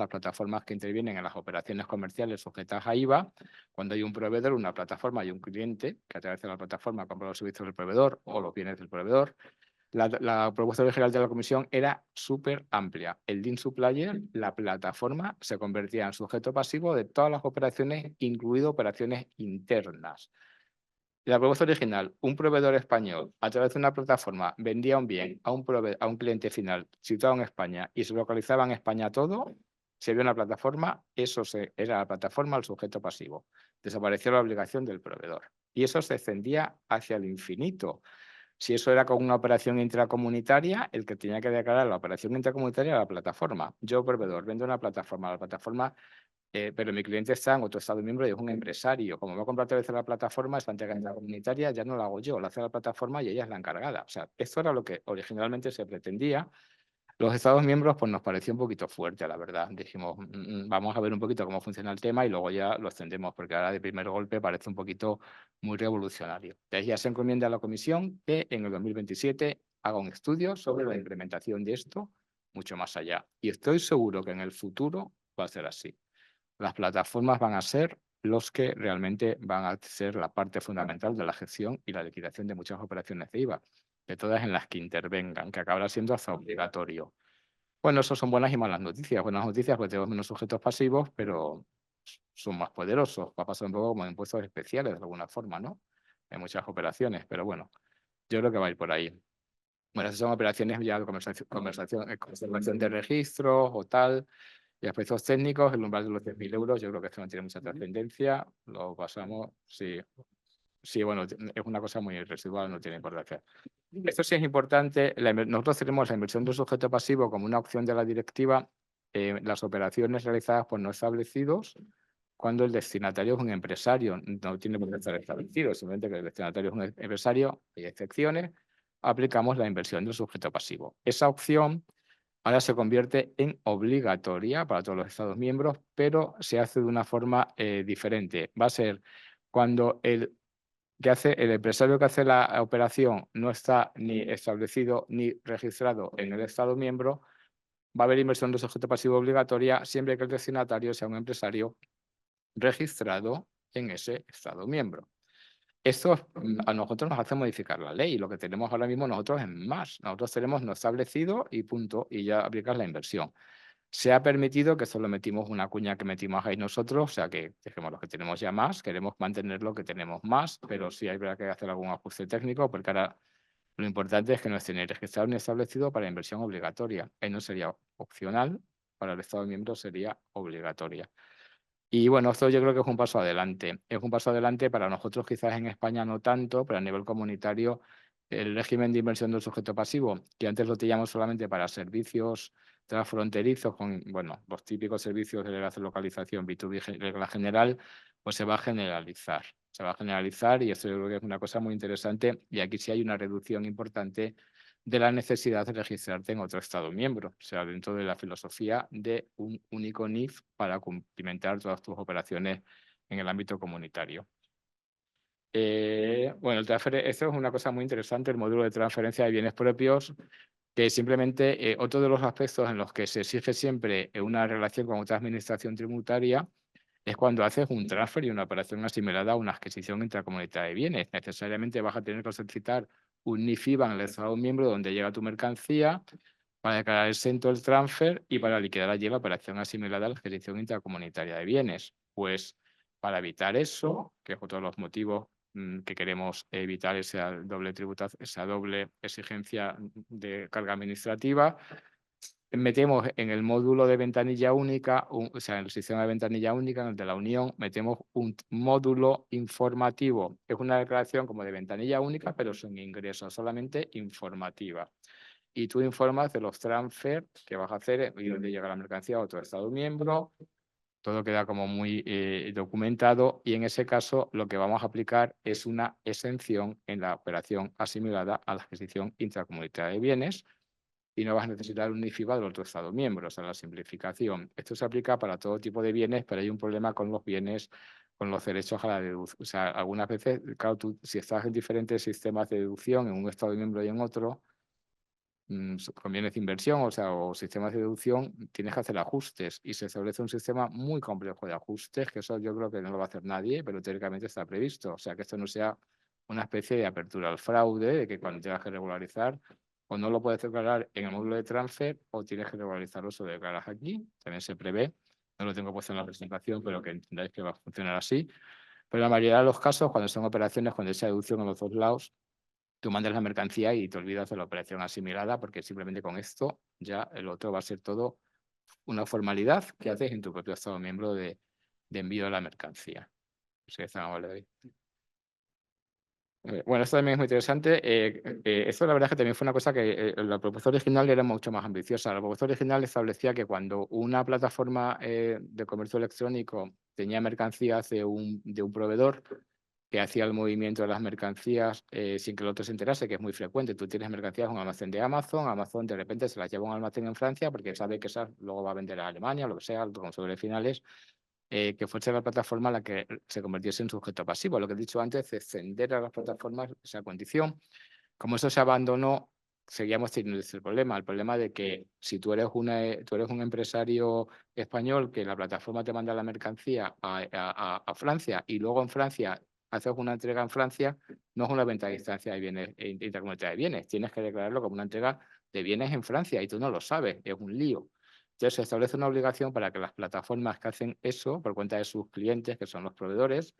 que intervienen en las operaciones comerciales sujetas a IVA. Cuando hay un proveedor, una plataforma y un cliente que a través de la plataforma compra los servicios del proveedor o los bienes del proveedor. La propuesta original de la comisión era súper amplia. El DIN Supplier, la plataforma, se convertía en sujeto pasivo de todas las operaciones, incluido operaciones internas. La propuesta original, un proveedor español, a través de una plataforma, vendía un bien a un cliente final situado en España y se localizaba en España todo, se vio una plataforma, era la plataforma el sujeto pasivo. Desapareció la obligación del proveedor. Y eso se extendía hacia el infinito. Si eso era con una operación intracomunitaria, el que tenía que declarar la operación intracomunitaria era la plataforma. Yo, proveedor, vendo una plataforma, la plataforma, pero mi cliente está en otro Estado miembro y es un empresario. Como va a comprar a través de la plataforma, esta entrega intracomunitaria ya no la hago yo, la hace la plataforma y ella es la encargada. O sea, esto era lo que originalmente se pretendía. Los Estados miembros pues, nos pareció un poquito fuerte, la verdad. Dijimos, vamos a ver un poquito cómo funciona el tema y luego ya lo extendemos, porque ahora de primer golpe parece un poquito muy revolucionario. Entonces ya se encomienda a la Comisión que en el 2027 haga un estudio sobre la implementación de esto mucho más allá. Y estoy seguro que en el futuro va a ser así. Las plataformas van a ser los que realmente van a ser la parte fundamental de la gestión y la liquidación de muchas operaciones de IVA, de todas en las que intervengan, que acabará siendo hasta obligatorio. Bueno, eso son buenas y malas noticias. Buenas noticias porque tenemos menos sujetos pasivos, pero son más poderosos. Va a pasar un poco como impuestos especiales de alguna forma, ¿no? En muchas operaciones, pero bueno, yo creo que va a ir por ahí. Bueno, esas son operaciones ya de conservación de registros o tal, y aspectos técnicos, el umbral de los 10.000 euros, yo creo que esto no tiene mucha trascendencia, lo pasamos, sí. Sí, bueno, es una cosa muy residual, no tiene importancia. Esto sí es importante. Nosotros tenemos la inversión de sujeto pasivo como una opción de la directiva, las operaciones realizadas por no establecidos, cuando el destinatario es un empresario, no tiene por qué estar establecido, simplemente que el destinatario es un empresario, hay excepciones, aplicamos la inversión del sujeto pasivo. Esa opción ahora se convierte en obligatoria para todos los Estados miembros, pero se hace de una forma diferente. Va a ser cuando el empresario que hace la operación no está ni establecido ni registrado en el Estado miembro, va a haber inversión de sujeto pasivo obligatoria siempre que el destinatario sea un empresario registrado en ese Estado miembro. Esto a nosotros nos hace modificar la ley. Lo que tenemos ahora mismo nosotros es más. Nosotros tenemos no establecido y punto, y ya aplicas la inversión. Se ha permitido, que solo metimos una cuña que metimos ahí nosotros, o sea que dejemos lo que tenemos ya más, queremos mantener lo que tenemos más, pero sí hay que hacer algún ajuste técnico, porque ahora lo importante es que no esté ni registrado ni establecido para inversión obligatoria. Ahí no sería opcional, para el Estado miembro sería obligatoria. Y bueno, esto yo creo que es un paso adelante. Es un paso adelante para nosotros, quizás en España no tanto, pero a nivel comunitario, el régimen de inversión del sujeto pasivo, que antes lo teníamos solamente para servicios transfronterizos, con bueno, los típicos servicios de localización B2B regla general, pues se va a generalizar. Se va a generalizar y esto yo creo que es una cosa muy interesante y aquí sí hay una reducción importante de la necesidad de registrarte en otro Estado miembro, o sea, dentro de la filosofía de un único NIF para cumplimentar todas tus operaciones en el ámbito comunitario. Bueno, esto es una cosa muy interesante, el módulo de transferencia de bienes propios, que simplemente otro de los aspectos en los que se exige siempre una relación con otra administración tributaria es cuando haces un transfer y una operación asimilada a una adquisición intracomunitaria de bienes. Necesariamente vas a tener que solicitar un NIF-IBAN en el Estado miembro donde llega tu mercancía para declarar exento el transfer y para liquidar allí la operación asimilada a la adquisición intracomunitaria de bienes. Pues para evitar eso, que es otro de los motivos que queremos evitar esa doble tributación, esa doble exigencia de carga administrativa, metemos en el módulo de ventanilla única, o sea, en el sistema de ventanilla única, en el de la Unión, metemos un módulo informativo. Es una declaración como de ventanilla única, pero sin ingresos, solamente informativa. Y tú informas de los transfer que vas a hacer y dónde llega la mercancía a otro Estado miembro. Todo queda como muy documentado y en ese caso lo que vamos a aplicar es una exención en la operación asimilada a la adquisición intracomunitaria de bienes, y no vas a necesitar un NIF-IBAN del otro Estado miembro, o sea, la simplificación. Esto se aplica para todo tipo de bienes, pero hay un problema con los bienes, con los derechos a la deducción. O sea, algunas veces, claro, tú, si estás en diferentes sistemas de deducción, en un Estado miembro y en otro, con bienes de inversión, o sea, o sistemas de deducción, tienes que hacer ajustes y se establece un sistema muy complejo de ajustes, que eso yo creo que no lo va a hacer nadie, pero teóricamente está previsto. O sea, que esto no sea una especie de apertura al fraude, de que cuando tengas que regularizar, o no lo puedes declarar en el módulo de transfer o tienes que regularizarlo si lo declaras aquí. También se prevé, no lo tengo puesto en la presentación, pero que entendáis que va a funcionar así. Pero en la mayoría de los casos, cuando son operaciones, cuando hay deducción en los dos lados, tú mandas la mercancía y te olvidas de la operación asimilada, porque simplemente con esto ya el otro va a ser todo una formalidad que haces en tu propio Estado miembro de envío de la mercancía. Sí, está amable, David. Bueno, esto también es muy interesante. Esto la verdad es que también fue una cosa que la propuesta original era mucho más ambiciosa. La propuesta original establecía que cuando una plataforma de comercio electrónico tenía mercancías de un proveedor que hacía el movimiento de las mercancías sin que el otro se enterase, que es muy frecuente. Tú tienes mercancías en un almacén de Amazon de repente se las lleva a un almacén en Francia porque sabe que esa luego va a vender a Alemania, lo que sea, los consumidores finales, que fuese la plataforma la que se convirtiese en sujeto pasivo. Lo que he dicho antes, extender a las plataformas esa condición. Como eso se abandonó, seguíamos teniendo ese problema, el problema de que si tú eres un empresario español que la plataforma te manda la mercancía a Francia y luego en Francia haces una entrega en Francia, no es una venta a distancia de bienes intercomunitaria de bienes, tienes que declararlo como una entrega de bienes en Francia y tú no lo sabes, es un lío. Entonces se establece una obligación para que las plataformas que hacen eso por cuenta de sus clientes, que son los proveedores,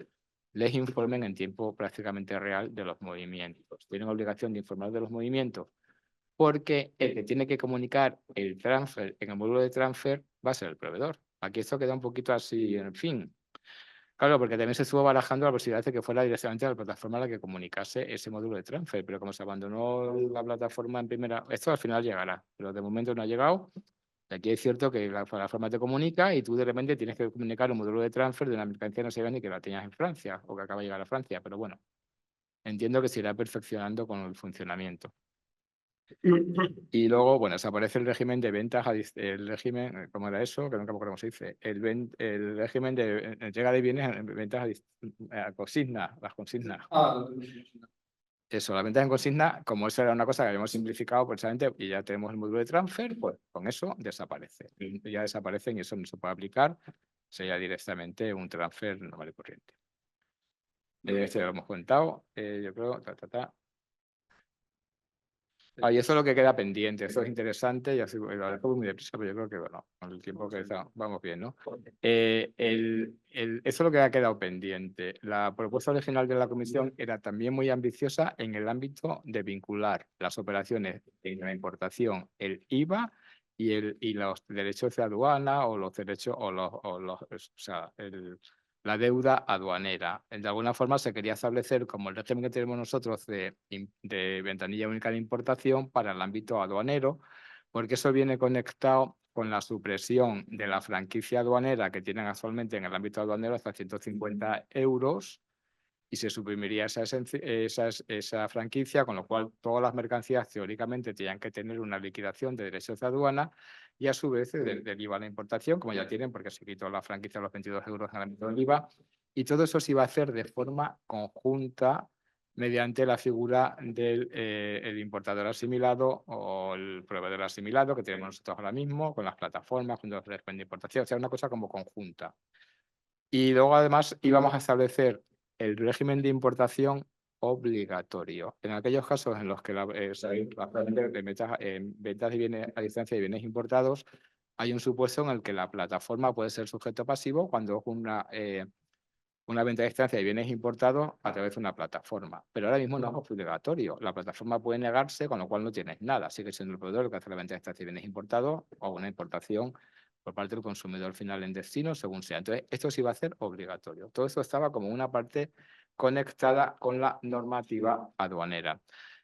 les informen en tiempo prácticamente real de los movimientos. Tienen obligación de informar de los movimientos porque el que tiene que comunicar el transfer en el módulo de transfer va a ser el proveedor. Aquí esto queda un poquito así, en fin. Claro, porque también se estuvo barajando la posibilidad de que fuera directamente la plataforma la que comunicase ese módulo de transfer, pero como se abandonó la plataforma en primera, esto al final llegará, pero de momento no ha llegado. Aquí es cierto que la plataforma te comunica y tú de repente tienes que comunicar un módulo de transfer de una mercancía no se ve ni que la tenías en Francia o que acaba de llegar a Francia, pero bueno, entiendo que se irá perfeccionando con el funcionamiento. Y luego, bueno, desaparece el régimen de ventas, el régimen, ¿cómo era eso? Que nunca me acuerdo cómo se dice. El régimen de entrega de bienes en ventas a consigna, las consignas. Eso, la venta en consigna, como eso era una cosa que habíamos simplificado precisamente y ya tenemos el módulo de transfer, pues con eso desaparece. Ya desaparecen y eso no se puede aplicar, sería directamente un transfer normal y corriente. Este ya lo hemos contado, yo creo, y eso es lo que queda pendiente, eso es interesante, y así lo dejo muy deprisa, pero yo creo que, bueno, con el tiempo que vamos bien, ¿no? Eso es lo que ha quedado pendiente. La propuesta original de la comisión era también muy ambiciosa en el ámbito de vincular las operaciones en la importación, el IVA y los derechos de aduana o los derechos, la deuda aduanera. De alguna forma se quería establecer como el régimen que tenemos nosotros de ventanilla única de importación para el ámbito aduanero, porque eso viene conectado con la supresión de la franquicia aduanera que tienen actualmente en el ámbito aduanero hasta 150 euros y se suprimiría esa franquicia, con lo cual todas las mercancías teóricamente tenían que tener una liquidación de derechos de aduana y a su vez del IVA a la importación, como ya tienen, porque se quitó la franquicia de los 22 euros en el ámbito del IVA, y todo eso se iba a hacer de forma conjunta mediante la figura del el importador asimilado o el proveedor asimilado que tenemos nosotros ahora mismo, con las plataformas, con los régimen de importación, o sea, una cosa como conjunta. Y luego además íbamos a establecer el régimen de importación obligatorio. En aquellos casos en los que ventas de bienes a distancia de bienes importados, hay un supuesto en el que la plataforma puede ser sujeto pasivo cuando es una venta a distancia de bienes importados a través de una plataforma. Pero ahora mismo no es obligatorio. La plataforma puede negarse, con lo cual no tienes nada. Sigue siendo el proveedor el que hace la venta a distancia de bienes importados o una importación por parte del consumidor final en destino, según sea. Entonces, esto sí va a ser obligatorio. Todo esto estaba como una parte conectada con la normativa aduanera.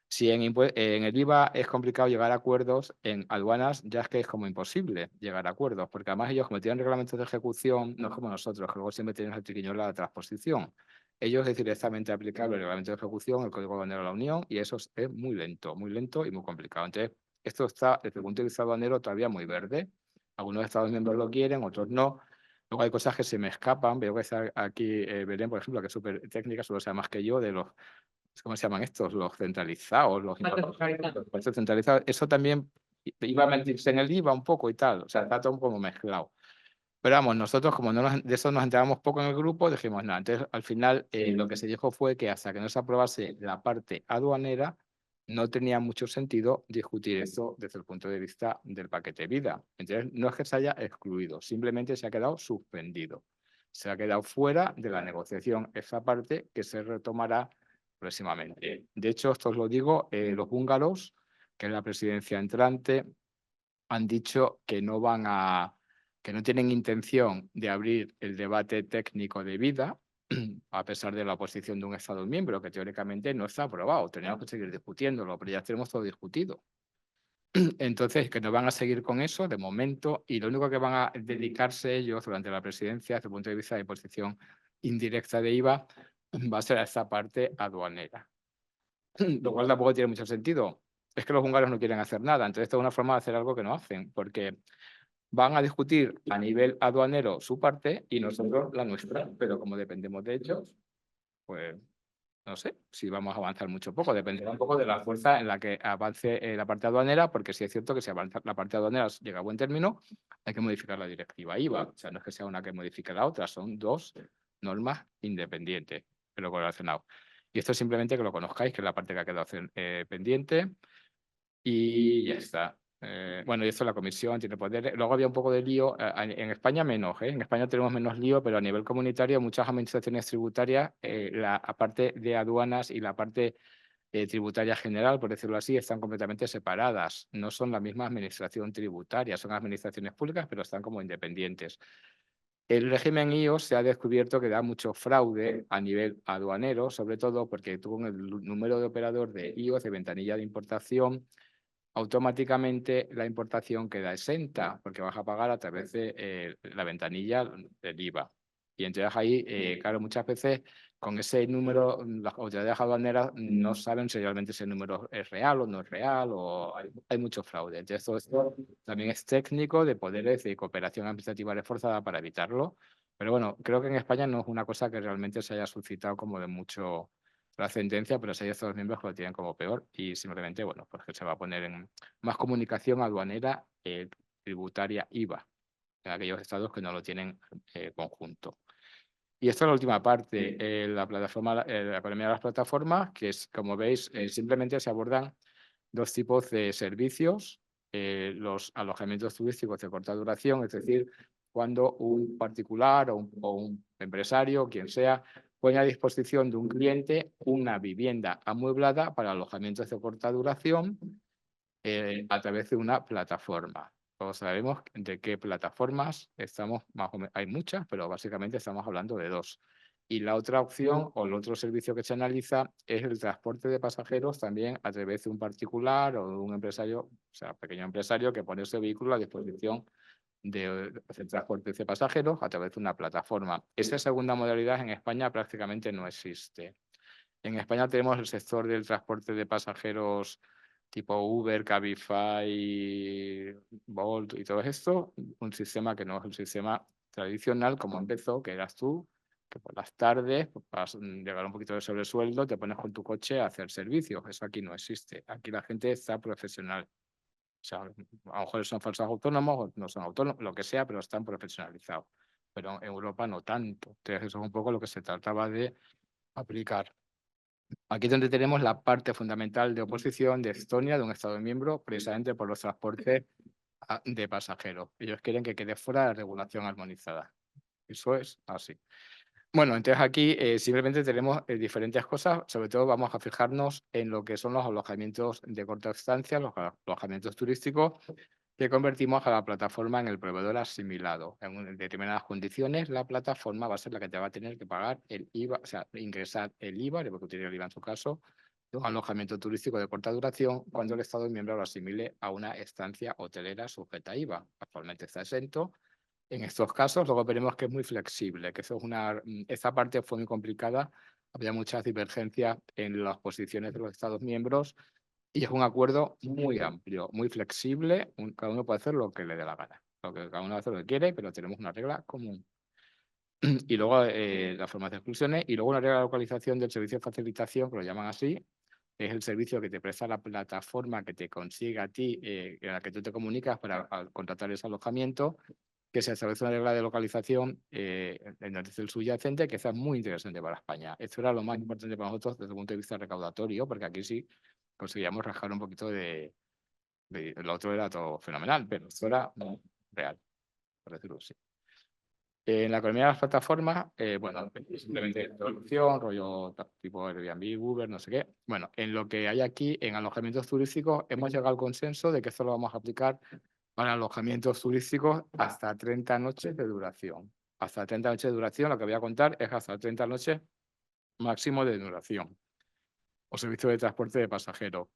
Si en el IVA es complicado llegar a acuerdos, en aduanas ya es que es como imposible llegar a acuerdos, porque además ellos, como tienen reglamentos de ejecución, no es como nosotros, que luego siempre tienen el triquiñuelo de la transposición. Ellos es directamente aplicable el reglamento de ejecución, el Código Aduanero de la Unión, y eso es muy lento y muy complicado. Entonces, esto está, desde el punto de vista aduanero, todavía muy verde. Algunos Estados miembros lo quieren, otros no. Luego hay cosas que se me escapan. Veo que está aquí Belén, por ejemplo, que es súper técnica, solo sabe más que yo, de los, ¿cómo se llaman estos? Los centralizados, los impuestos centralizados. Eso también iba a meterse en el IVA un poco y tal. O sea, está todo como mezclado. Pero vamos, nosotros, como de eso nos enterábamos poco en el grupo, dijimos, no, entonces al final lo que se dijo fue que hasta que no se aprobase la parte aduanera, no tenía mucho sentido discutir esto desde el punto de vista del paquete vida. Entonces, no es que se haya excluido, simplemente se ha quedado suspendido. Se ha quedado fuera de la negociación esa parte que se retomará próximamente. De hecho, esto os lo digo, los húngaros, que es la presidencia entrante, han dicho que no tienen intención de abrir el debate técnico de vida, a pesar de la oposición de un Estado miembro, que teóricamente no está aprobado. Tenemos que seguir discutiéndolo, pero ya tenemos todo discutido. Entonces, que no van a seguir con eso de momento, y lo único que van a dedicarse ellos durante la presidencia, desde el punto de vista de imposición indirecta de IVA, va a ser a esta parte aduanera. Lo cual tampoco tiene mucho sentido. Es que los húngaros no quieren hacer nada. Entonces, esto es una forma de hacer algo que no hacen, porque van a discutir a nivel aduanero su parte y nosotros la nuestra. Pero como dependemos de ellos, pues no sé si vamos a avanzar mucho o poco. Dependerá un poco de la fuerza en la que avance la parte aduanera, porque sí es cierto que si avanza la parte aduanera llega a buen término, hay que modificar la directiva IVA. O sea, no es que sea una que modifique la otra, son dos normas independientes, pero correlacionadas. Y esto es simplemente que lo conozcáis, que es la parte que ha quedado pendiente. Y ya está. Bueno, y esto la comisión tiene poder. Luego había un poco de lío. En España menos, ¿eh? En España tenemos menos lío, pero a nivel comunitario muchas administraciones tributarias, la parte de aduanas y la parte tributaria general, por decirlo así, están completamente separadas. No son la misma administración tributaria, son administraciones públicas, pero están como independientes. El régimen IO se ha descubierto que da mucho fraude a nivel aduanero, sobre todo porque tuvo el número de operador de IO, de ventanilla de importación, automáticamente la importación queda exenta porque vas a pagar a través de la ventanilla del IVA. Y entonces ahí, claro, muchas veces con ese número, las autoridades aduaneras no saben si realmente ese número es real o no es real, o hay mucho fraude. Entonces, todo esto también es técnico de poderes de cooperación administrativa reforzada para evitarlo. Pero bueno, creo que en España no es una cosa que realmente se haya suscitado como de mucho trascendencia, pero sí hay Estados miembros que lo tienen como peor y simplemente, bueno, pues que se va a poner en más comunicación aduanera, tributaria, IVA, en aquellos estados que no lo tienen conjunto. Y esta es la última parte, la plataforma, la economía de las plataformas, que es, como veis, simplemente se abordan dos tipos de servicios, los alojamientos turísticos de corta duración, es decir, cuando un particular o un empresario, quien sea, pone a disposición de un cliente una vivienda amueblada para alojamientos de corta duración a través de una plataforma. Todos sabemos de qué plataformas estamos, más o menos, hay muchas, pero básicamente estamos hablando de dos. Y la otra opción o el otro servicio que se analiza es el transporte de pasajeros también a través de un particular o de un empresario, o sea, pequeño empresario que pone ese vehículo a disposición de hacer transporte de pasajeros a través de una plataforma. Esa segunda modalidad en España prácticamente no existe. En España tenemos el sector del transporte de pasajeros tipo Uber, Cabify, Bolt y todo esto, un sistema que no es un sistema tradicional como empezó, que eras tú, que por las tardes pues, vas a llegar un poquito de sobresueldo, te pones con tu coche a hacer servicios. Eso aquí no existe. Aquí la gente está profesional. O sea, a lo mejor son falsos autónomos, o no son autónomos, lo que sea, pero están profesionalizados. Pero en Europa no tanto. Entonces, eso es un poco lo que se trataba de aplicar. Aquí es donde tenemos la parte fundamental de oposición de Estonia, de un Estado miembro, precisamente por los transportes de pasajeros. Ellos quieren que quede fuera de la regulación armonizada. Eso es así. Bueno, entonces aquí simplemente tenemos diferentes cosas. Sobre todo vamos a fijarnos en lo que son los alojamientos de corta estancia, los alojamientos turísticos, que convertimos a la plataforma en el proveedor asimilado. En determinadas condiciones, la plataforma va a ser la que te va a tener que pagar el IVA, o sea, ingresar el IVA, porque tiene el IVA en su caso, de un alojamiento turístico de corta duración cuando el Estado miembro lo asimile a una estancia hotelera sujeta a IVA. Actualmente está exento. En estos casos, luego veremos que es muy flexible, que eso es esta parte fue muy complicada, había muchas divergencias en las posiciones de los Estados miembros y es un acuerdo muy amplio, muy flexible, cada uno puede hacer lo que le dé la gana, cada uno hace lo que quiere, pero tenemos una regla común. Y luego las formas de exclusiones y luego una regla de localización del servicio de facilitación, que lo llaman así, es el servicio que te presta la plataforma que te consigue a ti, en la que tú te comunicas para contratar ese alojamiento, que se establece una regla de localización en donde es el subyacente, que es muy interesante para España. Esto era lo más importante para nosotros desde el punto de vista recaudatorio, porque aquí sí conseguíamos rajar un poquito lo otro era todo fenomenal, pero esto era real, por decirlo así. En la economía de las plataformas, bueno, simplemente introducción, rollo tipo Airbnb, Uber, no sé qué. Bueno, en lo que hay aquí, en alojamientos turísticos, hemos llegado al consenso de que esto lo vamos a aplicar para alojamientos turísticos hasta 30 noches de duración. Hasta 30 noches de duración, lo que voy a contar es hasta 30 noches máximo de duración. O servicio de transporte de pasajeros.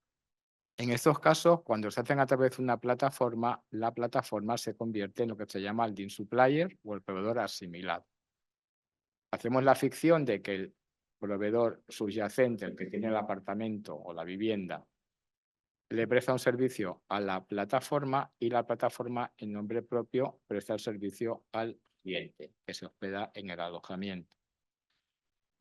En estos casos, cuando se hacen a través de una plataforma, la plataforma se convierte en lo que se llama el DIN supplier o el proveedor asimilado. Hacemos la ficción de que el proveedor subyacente, el que tiene el apartamento o la vivienda, le presta un servicio a la plataforma y la plataforma en nombre propio presta el servicio al cliente que se hospeda en el alojamiento.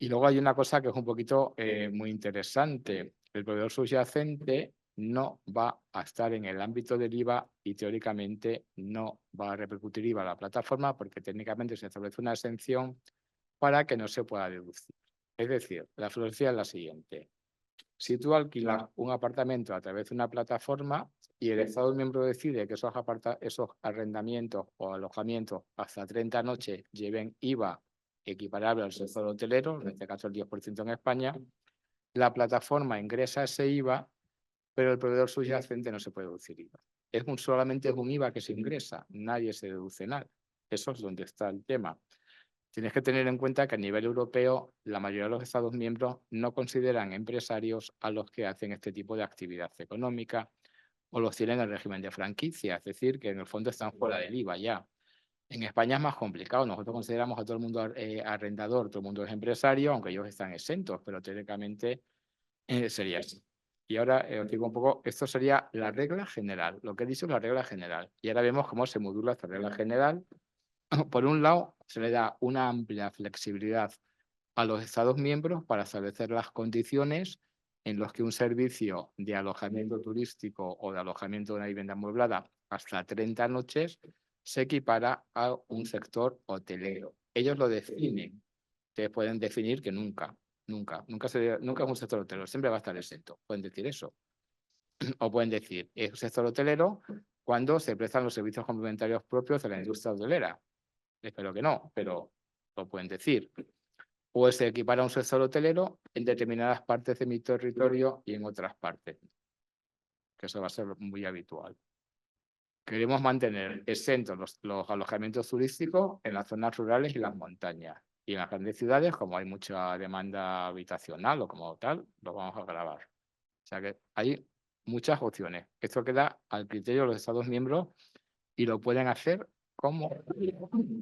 Y luego hay una cosa que es un poquito muy interesante. El proveedor subyacente no va a estar en el ámbito del IVA y teóricamente no va a repercutir IVA a la plataforma porque técnicamente se establece una exención para que no se pueda deducir. Es decir, la filosofía es la siguiente. Si tú alquilas un apartamento a través de una plataforma y el Estado miembro decide que esos arrendamientos o alojamientos hasta 30 noches lleven IVA equiparable al sector hotelero, en este caso el 10% en España, la plataforma ingresa ese IVA, pero el proveedor subyacente no se puede deducir IVA. Solamente es un IVA que se ingresa, nadie se deduce nada. Eso es donde está el tema. Tienes que tener en cuenta que a nivel europeo la mayoría de los Estados miembros no consideran empresarios a los que hacen este tipo de actividad económica o los tienen en el régimen de franquicia, es decir, que en el fondo están fuera del IVA ya. En España es más complicado. Nosotros consideramos a todo el mundo arrendador, todo el mundo es empresario, aunque ellos están exentos, pero teóricamente sería así. Y ahora os digo un poco, esto sería la regla general. Lo que he dicho es la regla general. Y ahora vemos cómo se modula esta regla general. Por un lado, se le da una amplia flexibilidad a los Estados miembros para establecer las condiciones en las que un servicio de alojamiento turístico o de alojamiento de una vivienda amueblada hasta 30 noches se equipara a un sector hotelero. Ellos lo definen. Ustedes pueden definir que nunca es un sector hotelero, siempre va a estar exento. Pueden decir eso. O pueden decir, es un sector hotelero cuando se prestan los servicios complementarios propios de la industria hotelera. Espero que no, pero lo pueden decir. O se equipara a un sector hotelero en determinadas partes de mi territorio y en otras partes, que eso va a ser muy habitual. Queremos mantener exentos los alojamientos turísticos en las zonas rurales y las montañas. Y en las grandes ciudades, como hay mucha demanda habitacional o como tal, lo vamos a grabar. O sea que hay muchas opciones. Esto queda al criterio de los Estados miembros y lo pueden hacer como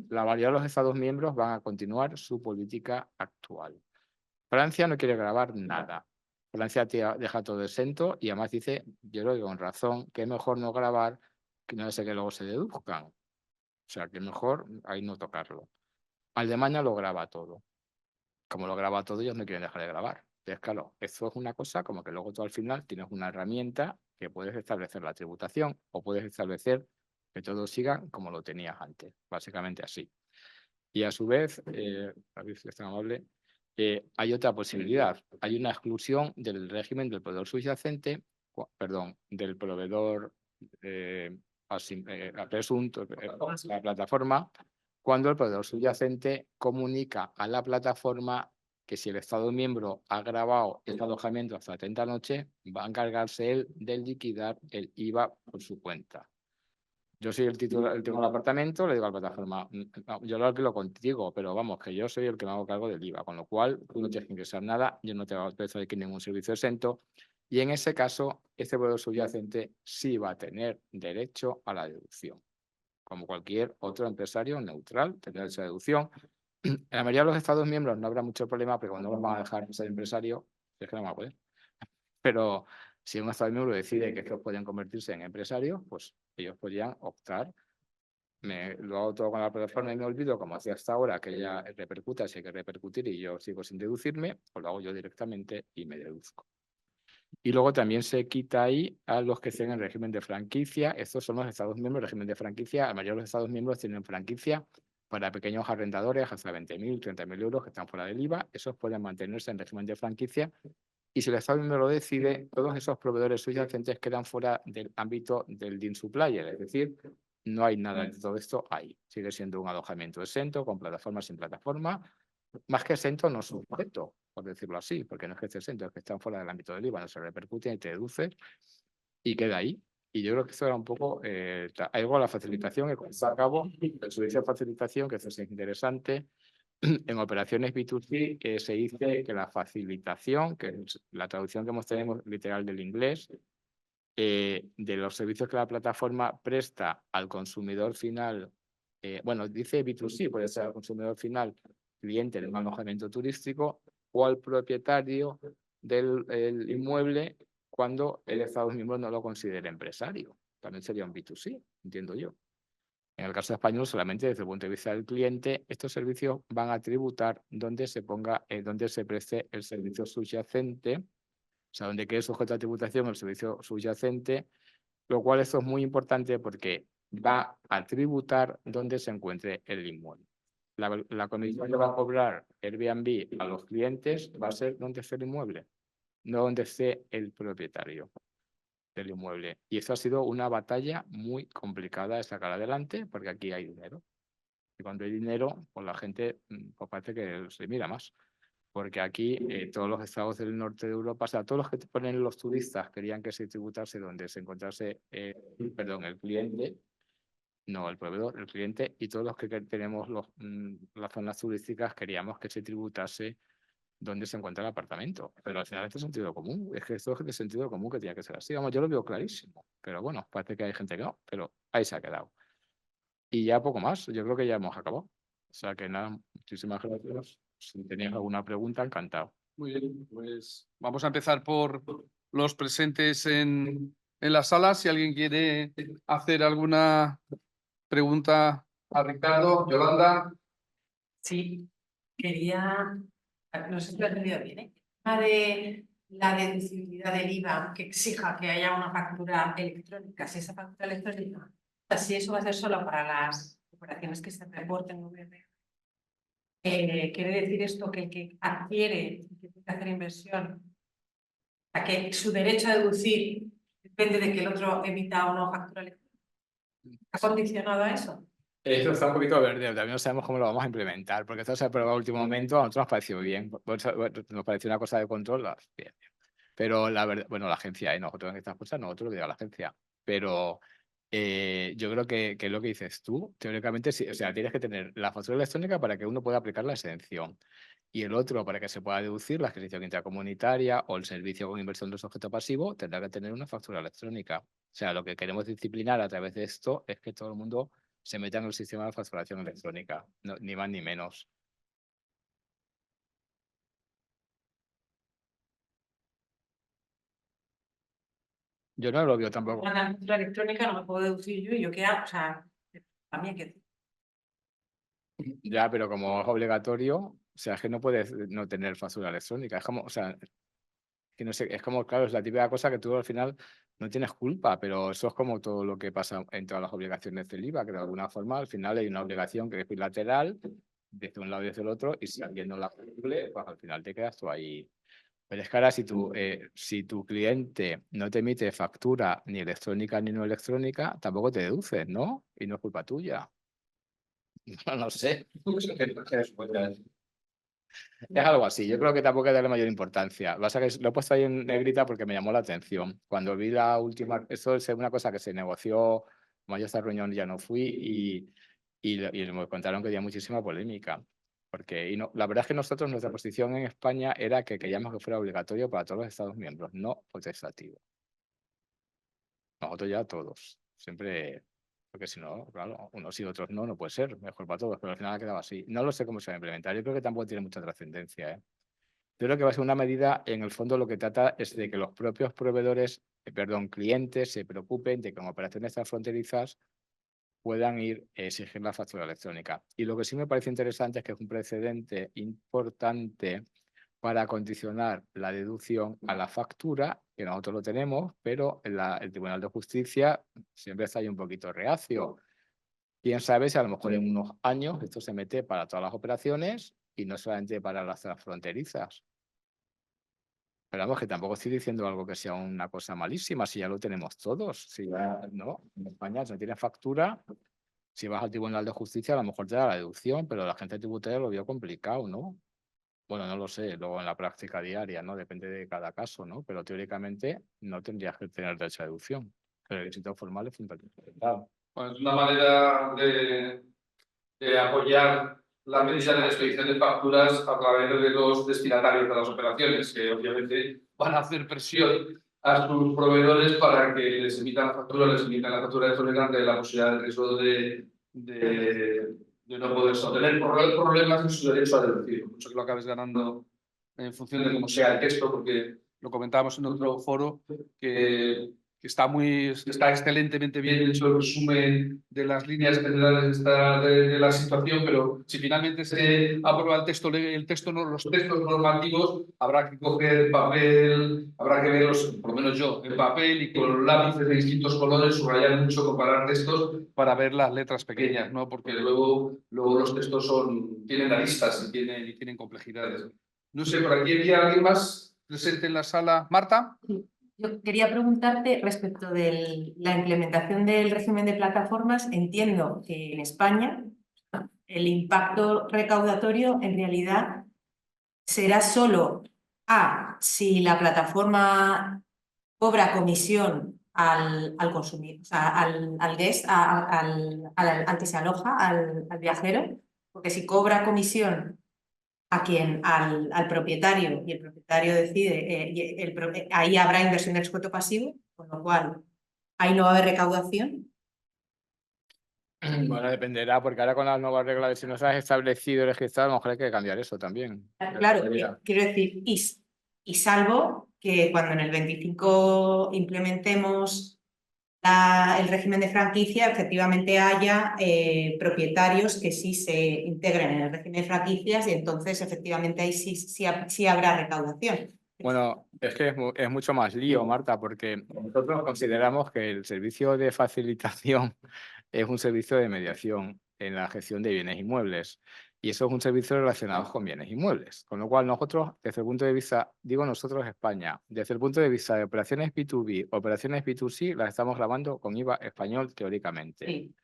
la mayoría de los Estados miembros van a continuar su política actual. Francia no quiere grabar nada. Francia deja todo exento y además dice, yo lo digo con razón, que es mejor no grabar que no sé que luego se deduzcan. O sea, que mejor ahí no tocarlo. Alemania lo graba todo. Como lo graba todo, ellos no quieren dejar de grabar. Entonces, claro, eso es una cosa como que luego tú al final tienes una herramienta que puedes establecer la tributación o puedes establecer que todo siga como lo tenías antes. Básicamente así. Y a su vez, es tan amable, hay otra posibilidad. Hay una exclusión del régimen del proveedor subyacente, perdón, del proveedor presunto, la plataforma, cuando el proveedor subyacente comunica a la plataforma que si el Estado miembro ha grabado el alojamiento hasta 30 noches, va a encargarse él de liquidar el IVA por su cuenta. Yo soy el titular, tengo el apartamento, le digo a la plataforma, no, yo lo alquilo contigo, pero vamos, que yo soy el que me hago cargo del IVA, con lo cual tú no tienes que ingresar nada, yo no te voy a ofrecer aquí ningún servicio exento, y en ese caso, este proveedor subyacente sí va a tener derecho a la deducción. Como cualquier otro empresario neutral, tendrá esa deducción. En la mayoría de los Estados miembros no habrá mucho problema, pero cuando los van a dejar ser empresario, es que no van a poder. Pero si un Estado miembro decide que estos pueden convertirse en empresarios, pues ellos podrían optar. Lo hago todo con la plataforma y me olvido, como hacía hasta ahora, que ya repercuta si hay que repercutir y yo sigo sin deducirme, pues lo hago yo directamente y me deduzco. Y luego también se quita ahí a los que estén en régimen de franquicia. Estos son los Estados miembros, régimen de franquicia. La mayoría de los Estados miembros tienen franquicia para pequeños arrendadores hasta 20.000, 30.000 euros que están fuera del IVA. Esos pueden mantenerse en régimen de franquicia. Y si el Estado miembro lo decide, todos esos proveedores subyacentes quedan fuera del ámbito del DIN supplier. Es decir, no hay nada de todo esto ahí. Sigue siendo un alojamiento exento, con plataforma, sin plataforma. Más que exento, no sujeto, por decirlo así, porque no es que esté exento, es que están fuera del ámbito del IVA, no se repercute y te deduce y queda ahí. Y yo creo que esto era un poco algo a la facilitación que se a cabo, el servicio de facilitación, que eso es interesante. En operaciones B2C se dice que la facilitación, que es la traducción que hemos tenido literal del inglés, de los servicios que la plataforma presta al consumidor final, bueno, dice B2C, puede ser al consumidor final, cliente de un alojamiento turístico o al propietario del inmueble cuando el Estado miembro no lo considere empresario. También sería un B2C, entiendo yo. En el caso español, solamente desde el punto de vista del cliente, estos servicios van a tributar donde se ponga, donde se preste el servicio subyacente, o sea, donde quede sujeto a tributación el servicio subyacente, lo cual esto es muy importante porque va a tributar donde se encuentre el inmueble. La comisión que va a cobrar Airbnb a los clientes va a ser donde esté el inmueble, no donde esté el propietario del inmueble. Y eso ha sido una batalla muy complicada de sacar adelante porque aquí hay dinero. Y cuando hay dinero, pues la gente pues parece que se mira más. Porque aquí todos los estados del norte de Europa, o sea, todos los que te ponen los turistas querían que se tributase donde se encontrase, perdón, el cliente, no el proveedor, el cliente, y todos los que tenemos las zonas turísticas queríamos que se tributase donde se encuentra el apartamento. Pero al final esto es sentido común, es que esto es de sentido común que tiene que ser así. Vamos, yo lo veo clarísimo, pero bueno, parece que hay gente que no, pero ahí se ha quedado. Y ya poco más, yo creo que ya hemos acabado. O sea que nada, muchísimas gracias. Si tenías alguna pregunta, encantado. Muy bien, pues vamos a empezar por los presentes en la sala. Si alguien quiere hacer alguna pregunta a Ricardo, Yolanda. Sí, quería, no sé si lo he entendido bien, ¿eh? El tema de la deducibilidad del IVA que exija que haya una factura electrónica, si esa factura electrónica, o sea, si eso va a ser solo para las operaciones que se reporten en VRR. ¿Quiere decir esto que el que adquiere, que tiene que hacer inversión, a que su derecho a deducir depende de que el otro emita o no factura electrónica? ¿Está condicionado a eso? Esto está un poquito verde, también no sabemos cómo lo vamos a implementar, porque esto se ha aprobado a último momento, a nosotros nos pareció muy bien, nos pareció una cosa de control, bien. Pero la verdad, bueno, la agencia, nosotros en estas cosas, nosotros lo digo a la agencia, pero yo creo que es lo que dices tú, teóricamente, sí, o sea, tienes que tener la factura electrónica para que uno pueda aplicar la exención y el otro para que se pueda deducir la adquisición intracomunitaria o el servicio con inversión de sujeto pasivo, tendrá que tener una factura electrónica. O sea, lo que queremos disciplinar a través de esto es que todo el mundo se meta en el sistema de facturación electrónica, ni más ni menos. Yo no lo veo tampoco. La factura electrónica no me puedo deducir yo y yo qué hago, o sea, a mí hay que... Ya, pero como es obligatorio, o sea, es que no puedes no tener factura electrónica. Es como, o sea, que no sé, es como, claro, es la típica cosa que tú al final no tienes culpa, pero eso es como todo lo que pasa en todas las obligaciones del IVA, que de alguna forma al final hay una obligación que es bilateral, desde un lado y desde el otro, y si alguien no la cumple, pues al final te quedas tú ahí. Pero es que ahora si tu cliente no te emite factura ni electrónica ni no electrónica, tampoco te deduces, ¿no? Y no es culpa tuya. No sé. Es algo así, yo creo que tampoco hay que darle mayor importancia. Lo que pasa es que lo he puesto ahí en negrita porque me llamó la atención. Cuando vi la última, eso es una cosa que se negoció, como yo a esta reunión ya no fui y me contaron que había muchísima polémica. Porque la verdad es que nosotros, nuestra posición en España era que queríamos que fuera obligatorio para todos los Estados miembros, no potestativo. Nosotros ya todos, siempre, porque si no, claro, unos y otros no, no puede ser, mejor para todos, pero al final ha quedado así. No lo sé cómo se va a implementar, yo creo que tampoco tiene mucha trascendencia, ¿eh? Yo creo que va a ser una medida, en el fondo lo que trata es de que los propios proveedores, clientes, se preocupen de que en operaciones transfronterizas puedan ir a exigir la factura electrónica. Y lo que sí me parece interesante es que es un precedente importante para condicionar la deducción a la factura, que nosotros lo tenemos, pero el Tribunal de Justicia siempre está ahí un poquito reacio. Quién sabe si a lo mejor en unos años esto se mete para todas las operaciones y no solamente para las transfronterizas. Pero vamos, que tampoco estoy diciendo algo que sea una cosa malísima, si ya lo tenemos todos. Si ya, ¿no? En España, si no tienes factura, si vas al Tribunal de Justicia, a lo mejor te da la deducción, pero la gente tributaria lo vio complicado, ¿no? Bueno, no lo sé, luego en la práctica diaria, ¿no? Depende de cada caso, ¿no? Pero teóricamente no tendrías que tener derecho a deducción. El requisito formal es fundamental. Pues una manera de apoyar la medida de la expedición de facturas a través de los destinatarios de las operaciones, que obviamente van a hacer presión a sus proveedores para que les emitan la factura, electrónica ante la posibilidad de riesgo de no poder sostener problemas en su derecho a deducir. Mucho que lo acabes ganando en función de cómo sea el texto, porque lo comentábamos en otro foro, que está excelentemente bien hecho el resumen de las líneas generales de la situación, pero si finalmente se aprueba los textos normativos, habrá que coger papel, habrá que verlos, por lo menos yo, en papel y con lápices de distintos colores, subrayar mucho, comparar textos para ver las letras pequeñas, ¿no? Porque luego los textos tienen aristas y tienen complejidades. No sé, por aquí había alguien más presente en la sala. Marta. Yo quería preguntarte respecto de la implementación del régimen de plataformas. Entiendo que en España el impacto recaudatorio en realidad será solo si la plataforma cobra comisión al consumidor, o sea, al guest, al que se aloja, al viajero, porque si cobra comisión al propietario y el propietario decide, ahí habrá inversión de expuesto pasivo, con lo cual ahí no va a haber recaudación. Bueno, dependerá, porque ahora con las nuevas reglas de si no se has establecido y registrado, a lo mejor hay que cambiar eso también. Claro, quiero decir, y salvo que cuando en el 25 implementemos el régimen de franquicia, efectivamente haya propietarios que sí se integren en el régimen de franquicias y entonces efectivamente ahí sí habrá recaudación. Bueno, es que es mucho más lío, Marta, porque nosotros consideramos que el servicio de facilitación es un servicio de mediación en la gestión de bienes inmuebles. Y eso es un servicio relacionado con bienes inmuebles. Con lo cual, nosotros, desde el punto de vista, digo nosotros España, desde el punto de vista de operaciones B2B, operaciones B2C, las estamos grabando con IVA español teóricamente. Sí.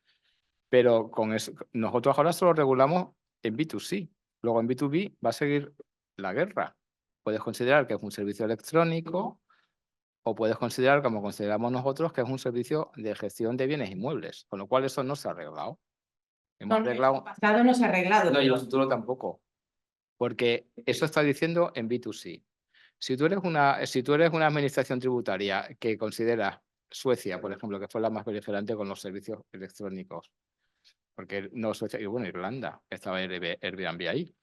Pero con eso, nosotros ahora solo regulamos en B2C. Luego en B2B va a seguir la guerra. Puedes considerar que es un servicio electrónico o puedes considerar, como consideramos nosotros, que es un servicio de gestión de bienes inmuebles, con lo cual eso no se ha arreglado. Hemos arreglado... El pasado no se ha arreglado. No, y el futuro tampoco, porque eso está diciendo en B2C. Si tú eres una administración tributaria que considera Suecia, por ejemplo, que fue la más beligerante con los servicios electrónicos, porque no Suecia, y bueno, Irlanda, estaba Airbnb ahí.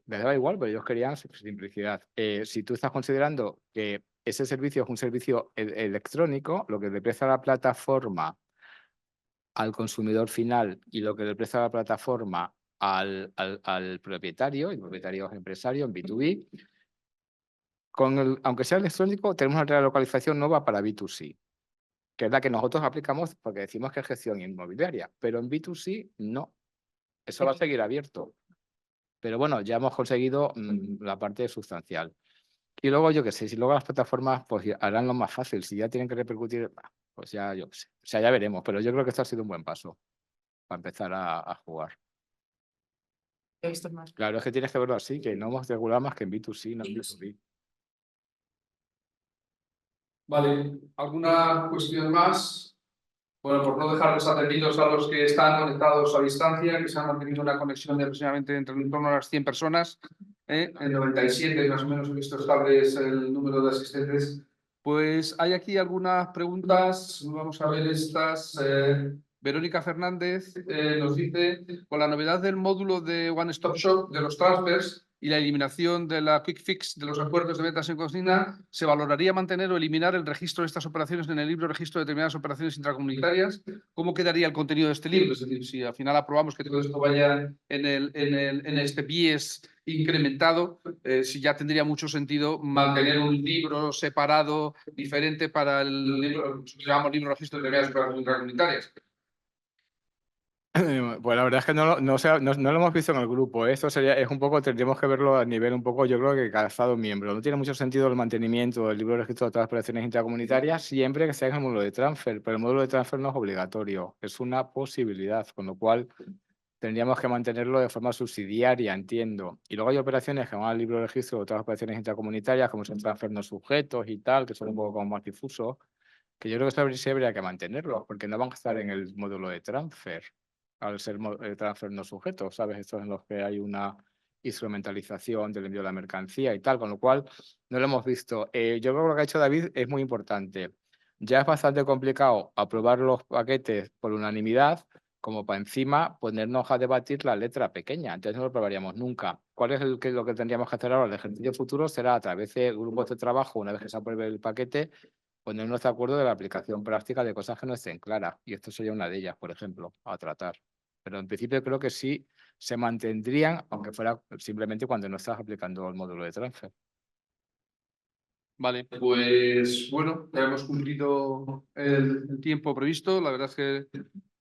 Les daba igual, pero ellos querían simplicidad. Si tú estás considerando que ese servicio es un servicio electrónico, lo que le presta la plataforma al consumidor final y lo que le presta la plataforma al propietario, y el propietario es empresario en B2B, aunque sea electrónico, tenemos una relocalización nueva para B2C, que es la que nosotros aplicamos porque decimos que es gestión inmobiliaria, pero en B2C no. Eso va a seguir abierto. Pero bueno, ya hemos conseguido la parte sustancial. Y luego, yo qué sé, si luego las plataformas pues harán lo más fácil, si ya tienen que repercutir, pues ya yo qué sé. O sea, ya veremos, pero yo creo que esto ha sido un buen paso para empezar a jugar. He visto más. Claro, es que tienes que verlo así, que no hemos regulado más que en B2C, no en B2B. Vale, ¿alguna cuestión más? Bueno, por no dejar desatendidos a los que están conectados a distancia, que se han mantenido una conexión de aproximadamente en torno a las 100 personas, en 97 más o menos he visto estable es el número de asistentes. Pues hay aquí algunas preguntas, vamos a ver estas. Verónica Fernández nos dice, con la novedad del módulo de One Stop Shop de los transfers y la eliminación de la Quick Fix de los acuerdos de ventas en consigna, ¿se valoraría mantener o eliminar el registro de estas operaciones en el libro registro de determinadas operaciones intracomunitarias? ¿Cómo quedaría el contenido de este libro? Es decir, si al final aprobamos que todo esto vaya en este BIES incrementado, si ya tendría mucho sentido mantener un libro separado, diferente para el libro, llamamos libro registro de determinadas operaciones intracomunitarias. Pues la verdad es que no lo hemos visto en el grupo. Esto es un poco, tendríamos que verlo a nivel un poco, yo creo que cada Estado miembro. No tiene mucho sentido el mantenimiento del libro de registro de todas las operaciones intracomunitarias siempre que sea en el módulo de transfer, pero el módulo de transfer no es obligatorio, es una posibilidad, con lo cual tendríamos que mantenerlo de forma subsidiaria, entiendo. Y luego hay operaciones que van al libro de registro de otras operaciones intracomunitarias, como son transfer no sujetos y tal, que son un poco como más difusos, que yo creo que sí habría que mantenerlos, porque no van a estar en el módulo de transfer al ser transfer no sujeto, ¿sabes? Estos en los que hay una instrumentalización del envío de la mercancía y tal, con lo cual no lo hemos visto. Yo creo que lo que ha hecho David es muy importante. Ya es bastante complicado aprobar los paquetes por unanimidad, como para encima ponernos a debatir la letra pequeña. Entonces no lo aprobaríamos nunca. ¿Cuál es lo que tendríamos que hacer ahora? El ejercicio futuro será a través de grupos de trabajo, una vez que se apruebe el paquete, ponernos de acuerdo de la aplicación práctica de cosas que no estén claras. Y esto sería una de ellas, por ejemplo, a tratar. Pero en principio creo que sí se mantendrían, aunque fuera simplemente cuando no estás aplicando el módulo de transfer. Vale, pues bueno, ya hemos cumplido el tiempo previsto. La verdad es que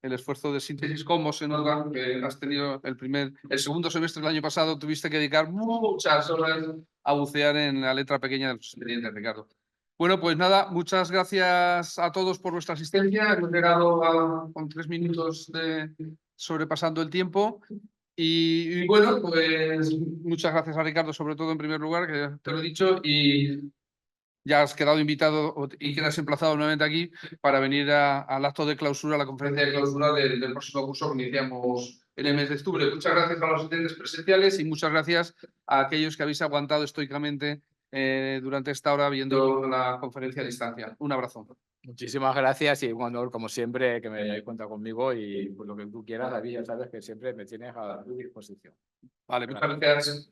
el esfuerzo de síntesis, como se nota, que has tenido el segundo semestre del año pasado, tuviste que dedicar muchas horas a bucear en la letra pequeña de los expedientes, Ricardo. Bueno, pues nada, muchas gracias a todos por vuestra asistencia. Hemos llegado con 3 minutos sobrepasando el tiempo. Y bueno, pues muchas gracias a Ricardo, sobre todo en primer lugar, que te lo he dicho, y ya has quedado invitado y quedas emplazado nuevamente aquí para venir al acto de clausura, a la conferencia de clausura del próximo curso que iniciamos en el mes de octubre. Muchas gracias a los asistentes presenciales y muchas gracias a aquellos que habéis aguantado estoicamente durante esta hora viendo la conferencia a distancia. Un abrazo. Muchísimas gracias y un honor, como siempre, que me hayáis contado conmigo y pues, lo que tú quieras, David, ya sabes que siempre me tienes a tu disposición. Vale, muchas gracias.